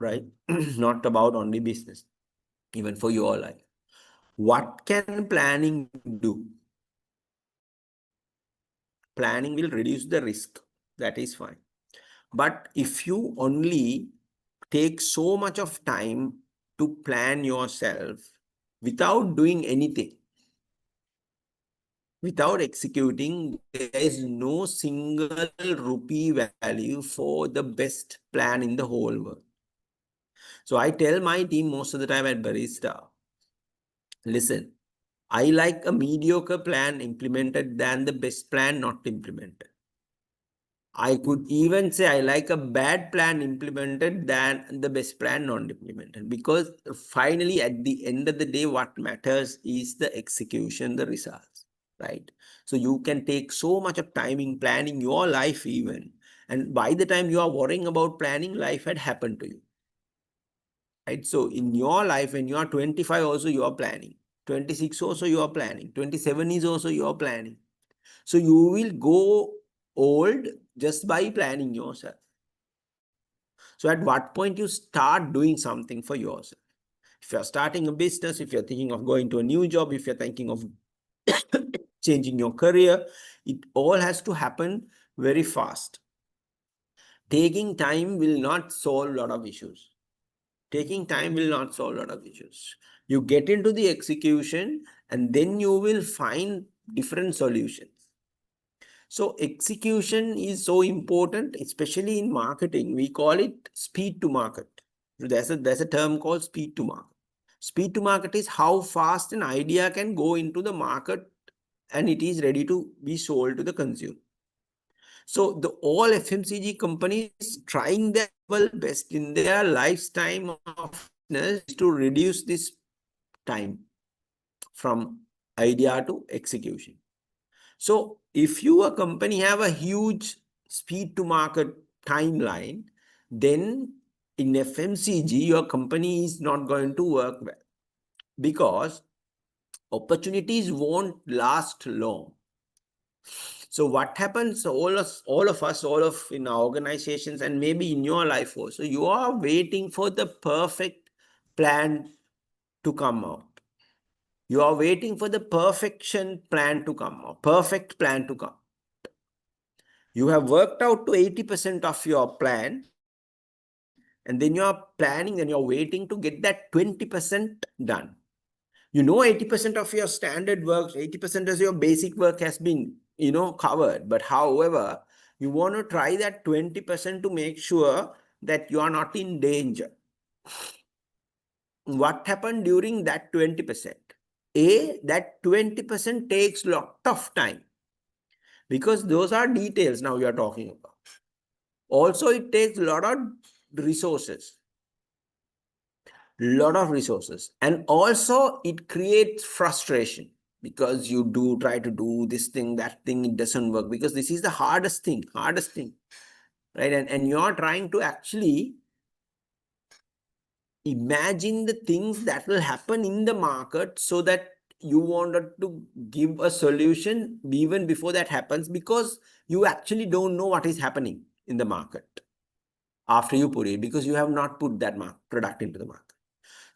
right? Not about only business, even for your life. What can planning do? Planning will reduce the risk. That is fine. But if you only take so much of time to plan yourself without doing anything, without executing, there is no single rupee value for the best plan in the whole world. So I tell my team most of the time at Barista, listen, I like a mediocre plan implemented than the best plan not implemented. I could even say I like a bad plan implemented than the best plan not implemented, because finally at the end of the day, what matters is the execution, the results, right? So you can take so much of time in planning your life even, and by the time you are worrying about planning, life had happened to you, right? So in your life, when you are 25 also you are planning, 26 also you are planning, 27 is also you are planning. So you will go old just by planning yourself. So at what point you start doing something for yourself? If you're starting a business, if you're thinking of going to a new job, if you're thinking of changing your career, it all has to happen very fast. Taking time will not solve a lot of issues. Taking time will not solve a lot of issues. You get into the execution and then you will find different solutions. So execution is so important, especially in marketing. We call it speed to market. So there's a term called speed to market. Speed to market is how fast an idea can go into the market and it is ready to be sold to the consumer. So all FMCG companies trying their level best in their lifetime of business to reduce this time from idea to execution. So if you, a company, have a huge speed to market timeline, then in FMCG, your company is not going to work well because opportunities won't last long. So what happens, all of us, in our organizations and maybe in your life also, you are waiting for the perfect plan to come out. You are waiting for the perfection plan to come out, perfect plan to come. You have worked out to 80% of your plan, and then you are planning and you're waiting to get that 20% done. You know 80% of your standard work, 80% of your basic work has been, covered. But however, you want to try that 20% to make sure that you are not in danger. What happened during that 20%? That 20% takes a lot of time because those are details now you are talking about. Also, it takes a lot of resources. And also it creates frustration because you try to do this thing, that thing, it doesn't work because this is the hardest thing, right? And you're trying to actually imagine the things that will happen in the market so that you wanted to give a solution even before that happens, because you actually don't know what is happening in the market after you put it, because you have not put that product into the market.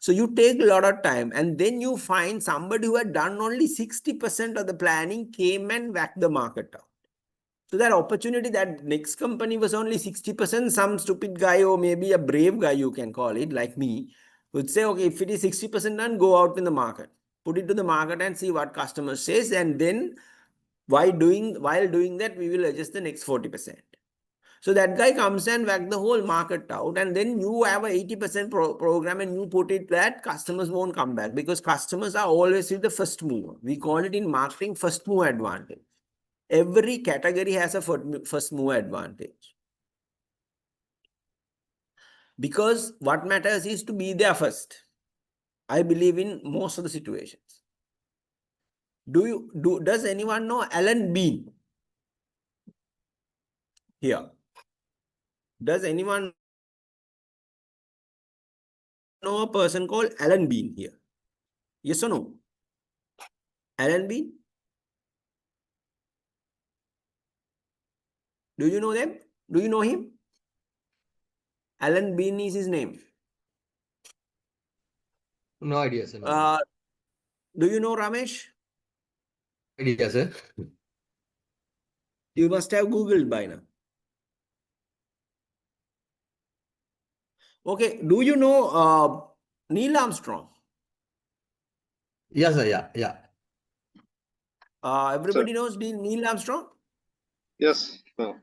So you take a lot of time, and then you find somebody who had done only 60% of the planning came and whacked the market out. So that opportunity, that next company was only 60%, some stupid guy or maybe a brave guy, you can call it, like me, would say, okay, if it is 60% done, go out in the market, put it to the market and see what customer says. And then while doing that, we will adjust the next 40%. So that guy comes and whack the whole market out, and then you have a 80% program and you put it that customers won't come back because customers are always with the first mover. We call it in marketing first mover advantage. Every category has a first mover advantage. Because what matters is to be there first. I believe in most of the situations. Does anyone know Alan Bean? Here. Does anyone know a person called Alan Bean here? Yes or no? Alan Bean? Do you know them? Do you know him? Alan Bean is his name. No idea, sir. No Do you know Ramesh? idea, sir. You must have Googled by now. Okay. Do you know Neil Armstrong? Yes, sir. Yeah. Everybody knows Neil Armstrong? Yes. No.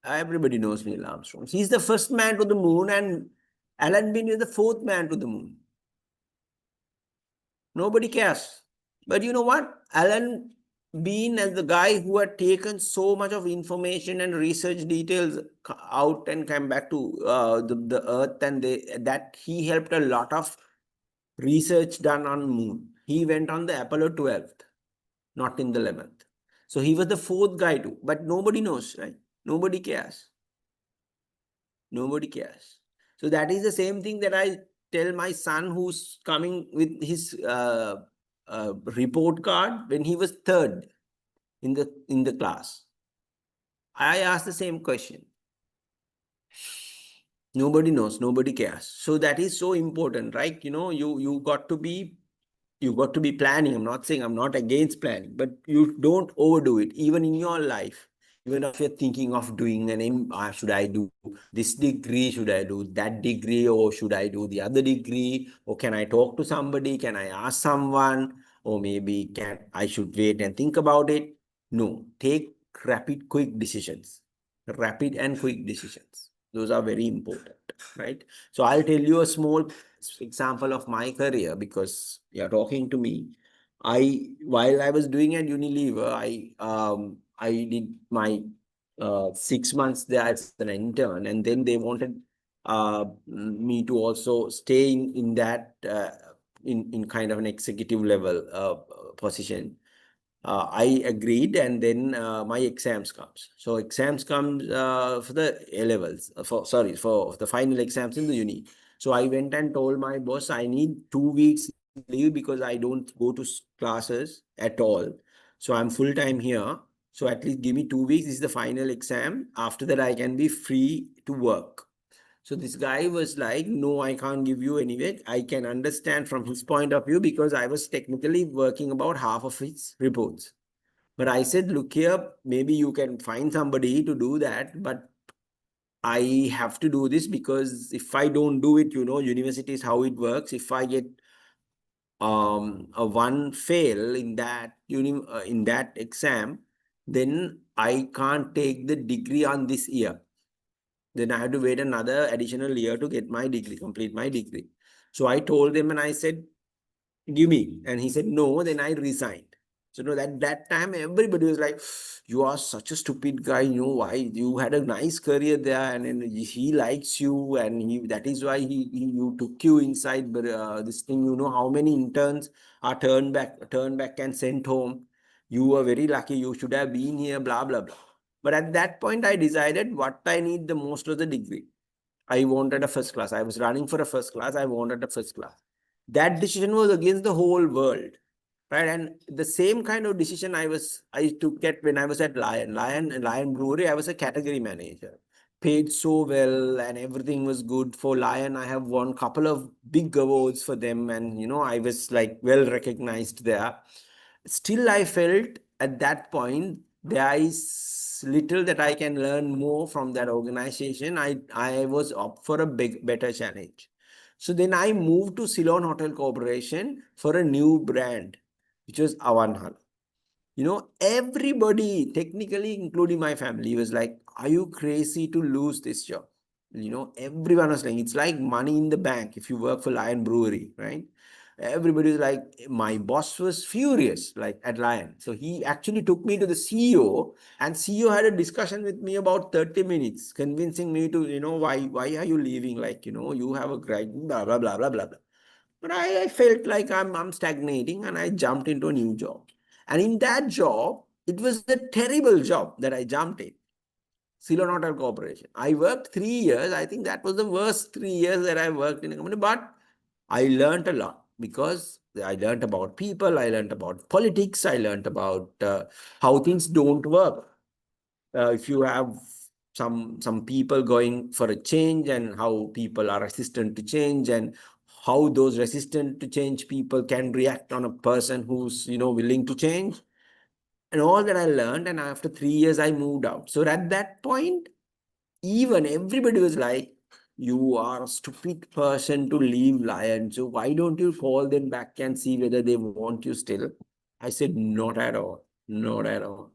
Everybody knows Neil Armstrong. He's the first man to the moon, and Alan Bean is the fourth man to the moon. Nobody cares. But you know what? Alan Bean, as the guy who had taken so much of information and research details out and came back to the Earth, and that he helped a lot of research done on moon. He went on the Apollo 12th, not in the 11th. So he was the fourth guy too. But nobody knows, right? Nobody cares. Nobody cares. So that is the same thing that I tell my son who's coming with his report card when he was third in the class. I asked the same question. Nobody knows, nobody cares. So that is so important, right? You got to be planning. I'm not saying I'm not against planning, but you don't overdo it, even in your life. Even if you're thinking of doing should I do this degree? Should I do that degree? Or should I do the other degree? Or can I talk to somebody? Can I ask someone? Or maybe I should wait and think about it? No, take rapid and quick decisions. Those are very important, right? So I'll tell you a small example of my career because you're talking to me. While I was doing at Unilever, I did my 6 months there as an intern, and then they wanted me to also stay in that in kind of an executive level position. I agreed, and then my exams comes. So exams comes for the A levels, for the final exams in the uni. So I went and told my boss I need 2 weeks leave because I don't go to classes at all. So I'm full time here. So at least give me 2 weeks. This is the final exam. After that, I can be free to work. So this guy was like, no, I can't give you anyway. I can understand from his point of view because I was technically working about half of his reports. But I said, look here, maybe you can find somebody to do that. But I have to do this because if I don't do it, university is how it works. If I get a one fail in that in that exam, then I can't take the degree on this year. Then I had to wait another additional year to get my degree, complete my degree. So I told him and I said, give me. And he said, no, then I resigned. So that time everybody was like, you are such a stupid guy. Why? You had a nice career there and he likes you and that is why you took you inside this thing. How many interns are turned back and sent home. You were very lucky. You should have been here, blah, blah, blah. But at that point, I decided what I need the most was the degree. I wanted a first class. I was running for a first class. I wanted a first class. That decision was against the whole world, right? And the same kind of decision I took when I was at Lion Brewery. I was a category manager, paid so well, and everything was good for Lion. I have won a couple of big awards for them, and I was like well recognized there. Still, I felt at that point there is little that I can learn more from that organization. I was up for a better challenge. So then I moved to Ceylon Hotel Corporation for a new brand, which was Avanhal. Everybody, technically, including my family, was like, are you crazy to lose this job? Everyone was saying, it's like money in the bank if you work for Lion Brewery, right? Everybody was like, my boss was furious, like at Lion. So he actually took me to the CEO, and CEO had a discussion with me about 30 minutes, convincing me to, why are you leaving? Like, you have a great blah, blah, blah, blah, blah, blah. But I felt like I'm stagnating, and I jumped into a new job. And in that job, it was a terrible job that I jumped in. Ceylon Hotel Corporation. I worked 3 years. I think that was the worst 3 years that I worked in a company. But I learned a lot because I learned about people. I learned about politics. I learned about how things don't work. If you have some people going for a change and how people are resistant to change and how those resistant to change people can react on a person who's willing to change. And all that I learned, and after 3 years, I moved out. So at that point, even everybody was like, you are a stupid person to leave Lion. So why don't you call them back and see whether they want you still? I said, not at all. Not at all.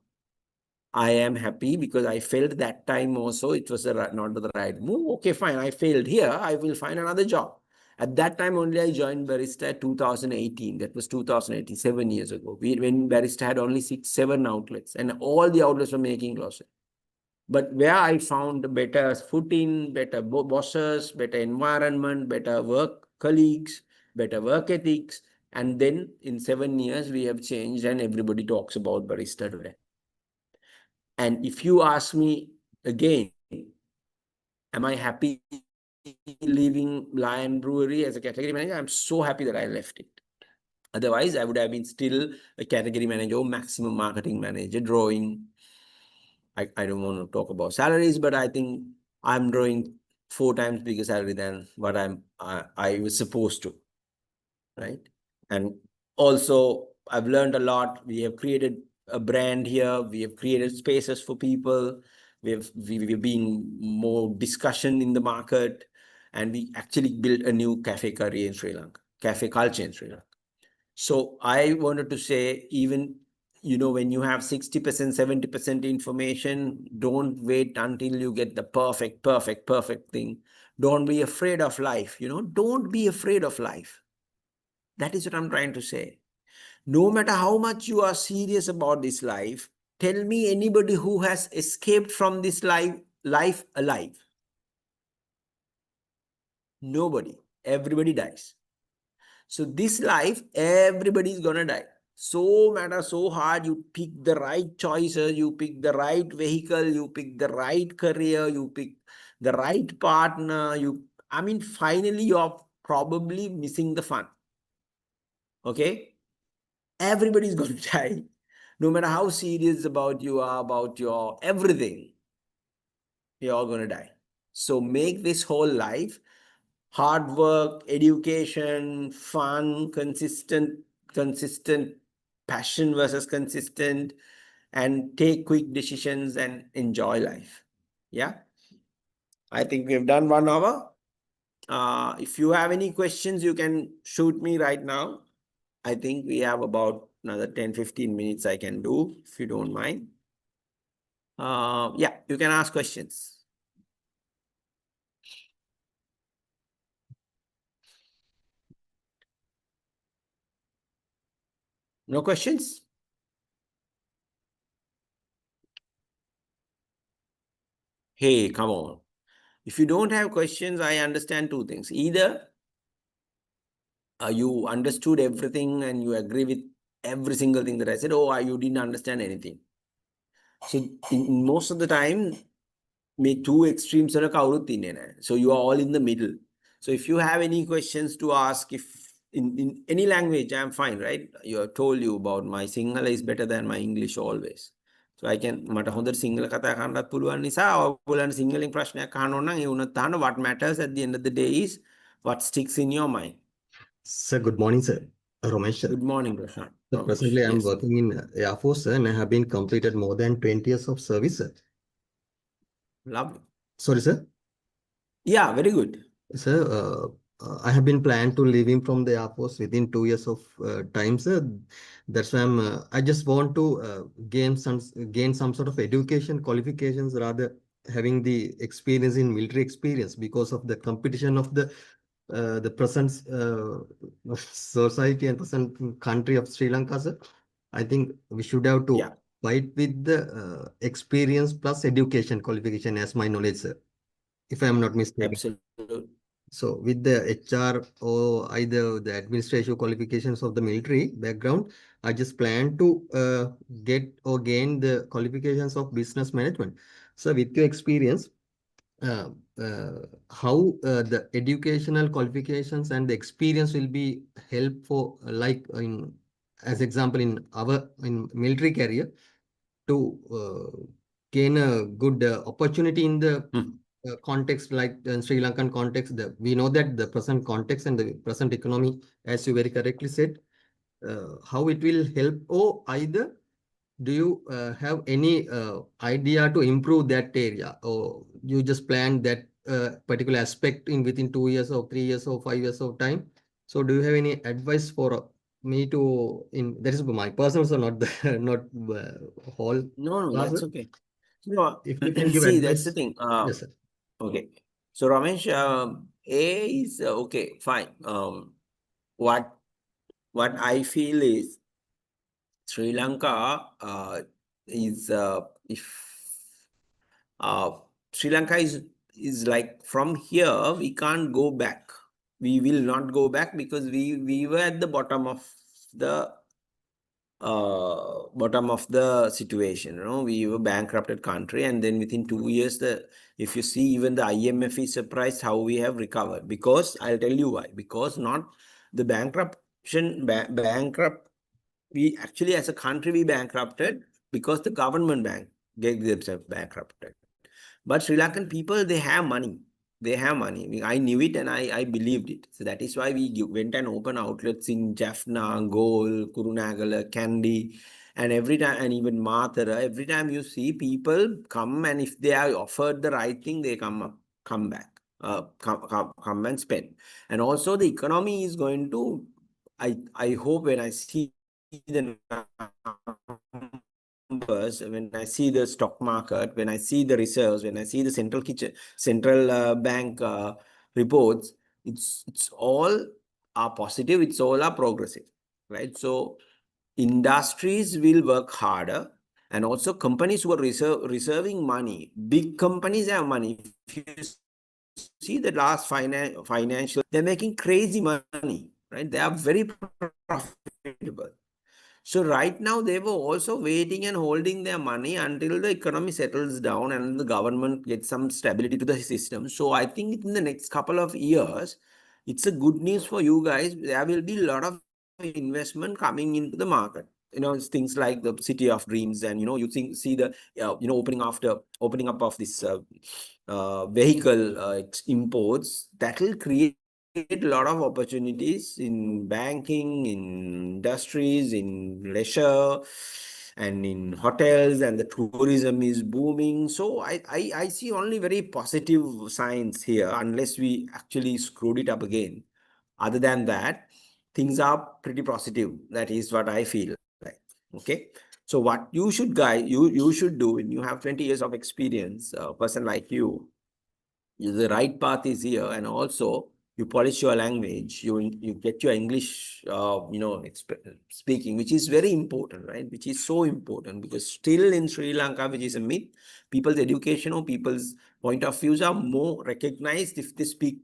I am happy because I felt that time also it was not the right move. Okay, fine. I failed here. I will find another job. At that time only I joined Barista 2018. That was 2018, 7 years ago. When Barista had only 7 outlets and all the outlets were making losses. But where I found better footing, better bosses, better environment, better work colleagues, better work ethics. And then in 7 years, we have changed and everybody talks about Barista today. And if you ask me again, am I happy leaving Lion Brewery as a category manager? I'm so happy that I left it. Otherwise, I would have been still a category manager or maximum marketing manager drawing. I don't want to talk about salaries, but I think I'm drawing 4 times bigger salary than what I was supposed to, right? And also, I've learned a lot. We have created a brand here. We have created spaces for people. We've been more discussion in the market, and we actually built a new cafe career in Sri Lanka, cafe culture in Sri Lanka. So I wanted to say, even when you have 60%, 70% information, don't wait until you get the perfect thing. Don't be afraid of life, don't be afraid of life. That is what I'm trying to say. No matter how much you are serious about this life, tell me anybody who has escaped from this life alive. Nobody. Everybody dies. So this life, everybody is gonna die. So hard, you pick the right choices, you pick the right vehicle, you pick the right career, you pick the right partner. Finally, you're probably missing the fun. Okay? Everybody is going to die. No matter how serious about you are, about your everything, you're all going to die. So make this whole life hard work, education, fun, consistent, passion versus consistent, and take quick decisions and enjoy life. Yeah. I think we've done 1 hour. If you have any questions, you can shoot me right now. I think we have about another 10-15 minutes I can do, if you don't mind. Yeah, you can ask questions. No questions? Hey, come on. If you don't have questions, I understand 2 things. Either you understood everything and you agree with every single thing that I said, or you didn't understand anything. So in most of the time, make 2 extremes. So you are all in the middle. So if you have any questions to ask, if in any language, I'm fine, right? You have told you about my Sinhala is better than my English always. So I can මට හොඳට සිංහල කතා කරන්නත් පුළුවන් නිසා ඔයගොල්ලන්ට සිංහලෙන් ප්‍රශ්නයක් අහන්න ඕන නම් ඒ වුණත් අහන්න. What matters at the end of the day is what sticks in your mind. Sir, good morning, sir. Ramesh, sir. Good morning, Prashant. So presently, I'm Yes. working in Air Force, sir, and I have been completed more than 20 years of service, sir. Lovely. Sorry, sir. Yeah, very good. Sir, I have been planned to leaving from the Air Force within 2 years of time, sir. That's why I just want to gain some sort of education qualifications, rather having the experience in military experience, because of the competition of the present society and present country of Sri Lanka, sir. I think we should have to fight with the experience plus education qualification as my knowledge, sir, if I am not mistaken. Absolutely. So with the HR or either the administrative qualifications of the military background, I just plan to get or gain the qualifications of business management. So with your experience, how the educational qualifications and the experience will be helpful, like as example in military career, to gain a good opportunity in the context, like in Sri Lankan context. We know that the present context and the present economy, as you very correctly said, how it will help, or either do you have any idea to improve that area, or you just plan that particular aspect in within 2 years or 3 years or 5 years of time? So do you have any advice for me to that is my personal, so not the not whole? No, that's okay. No, If you can give see, advice. that's the thing. Yes, sir. Okay. So Ramesh, A is okay, fine. What I feel is Sri Lanka is if Sri Lanka is like, from here we can't go back. We will not go back because we were at the bottom of the situation. We were bankrupted country, and then within 2 years, if you see, even the IMF is surprised how we have recovered. Because I'll tell you why. Because not the bankrupt. We actually, as a country, we bankrupted because the government gave themselves bankrupted. But Sri Lankan people, they have money. They have money. I knew it and I believed it. So that is why we went and opened outlets in Jaffna, Gol, Kurunagala, Kandy, and every time, and even Mathura. Every time you see people come, and if they are offered the right thing, they come back, come and spend. And also the economy is going to, I hope when I see the numbers, when I see the stock market, when I see the reserves, when I see the central bank reports, it's all are positive, it's all are progressive, right? So industries will work harder, and also companies who are reserving money, big companies have money. If you see the last financial, they're making crazy money, right? They are very profitable. So right now they were also waiting and holding their money until the economy settles down and the government gets some stability to the system. So I think in the next couple of years, it's a good news for you guys. There will be a lot of investment coming into the market. You know, it's things like the city of dreams, and you see the opening up of this vehicle imports, that will create a lot of opportunities in banking, in industries, in leisure, and in hotels, and the tourism is booming. So I see only very positive signs here, unless we actually screwed it up again. Other than that, things are pretty positive. That is what I feel like. Okay. So what you should you should do when you have 20 years of experience, a person like you, the right path is here, and also you polish your language, you get your English speaking, which is very important, right? Which is so important, because still in Sri Lanka, which is a myth, people's education or people's point of views are more recognized if they speak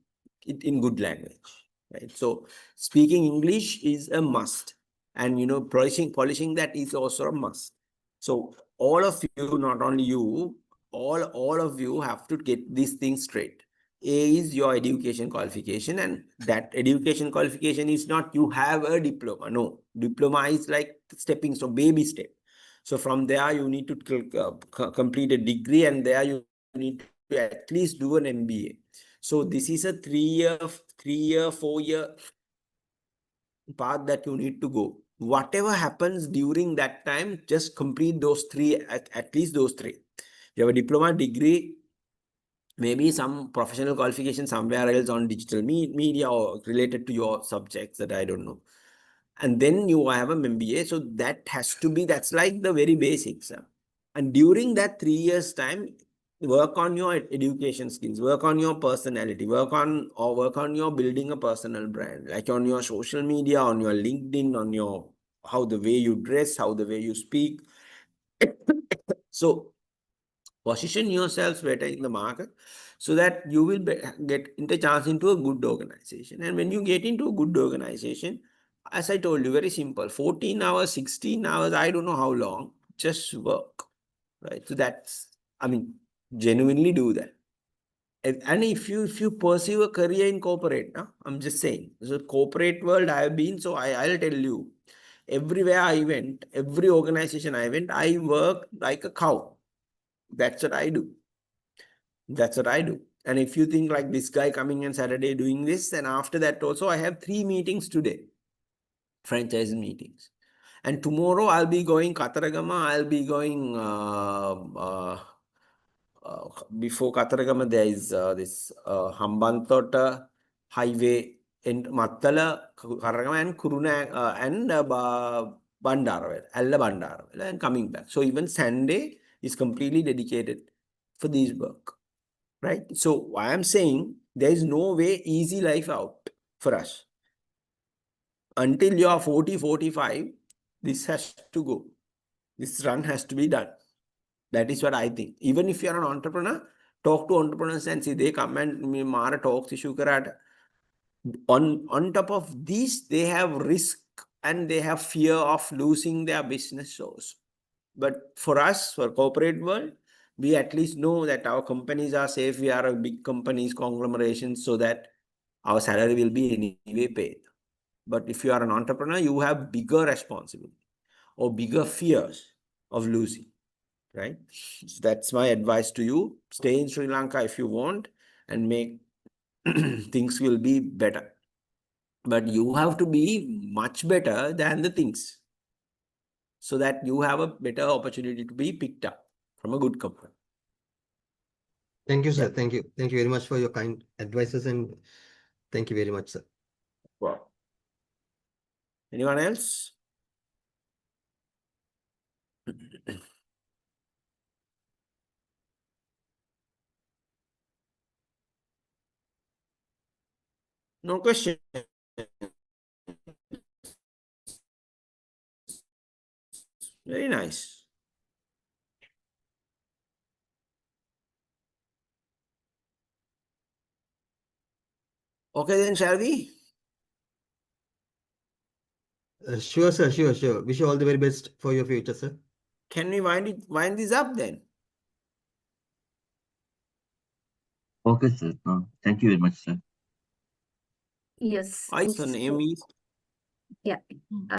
it in good language, right? So speaking English is a must, and polishing that is also a must. So all of you, not only you, all of you have to get these things straight. A is your education qualification, and that education qualification is not you have a diploma. No, diploma is like stepping stone, baby step. So from there you need to complete a degree, and there you need to at least do an MBA. So this is a 3-year, 4-year path that you need to go. Whatever happens during that time, just complete those three, at least those three. You have a diploma, degree, maybe some professional qualification somewhere else on digital media or related to your subjects that I don't know. And then you have an MBA. So that's like the very basics. And during that 3 years time, work on your education skills, work on your personality, work on your building a personal brand, like on your social media, on your LinkedIn, on your how the way you dress, how the way you speak. So position yourselves better in the market, so that you will get into chance into a good organization. And when you get into a good organization, as I told you, very simple, 14 hours, 16 hours, I don't know how long, just work, right? So genuinely do that. And if you pursue a career in corporate, I'm just saying, so corporate world I have been, so I'll tell you, everywhere I went, every organization I went, I worked like a cow. That's what I do. That's what I do. And if you think like this guy coming on Saturday doing this, then after that also I have 3 meetings today, franchise meetings. And tomorrow I'll be going Kataragama, I'll be going before Kataragama, there is this Hambantota highway in Mattala, Kataragama, and Kuruna and Bandarawal, Alla Bandarawal, and coming back. So even Sunday is completely dedicated for this work, right? So I am saying there is no way easy life out for us. Until you are 40, 45, this has to go. This run has to be done. That is what I think. Even if you are an entrepreneur, talk to entrepreneurs and see they come and mara talks issue karata. On top of these, they have risk and they have fear of losing their business source. But for us, for corporate world, we at least know that our companies are safe. We are a big companies, conglomerations, so that our salary will be anyway paid. But if you are an entrepreneur, you have bigger responsibility or bigger fears of losing, right? So that's my advice to you. Stay in Sri Lanka if you want, and make things will be better. But you have to be much better than the things, so that you have a better opportunity to be picked up from a good company. Thank you, sir. Yeah. Thank you. Thank you very much for your kind advices, and thank you very much, sir. Wow. Anyone else? No question. Very nice. Okay, then shall we? Sure, sir. Sure. Wish you all the very best for your future, sir. Can we wind this up then? Okay, sir. Thank you very much, sir. Yes. Your name is? Yeah.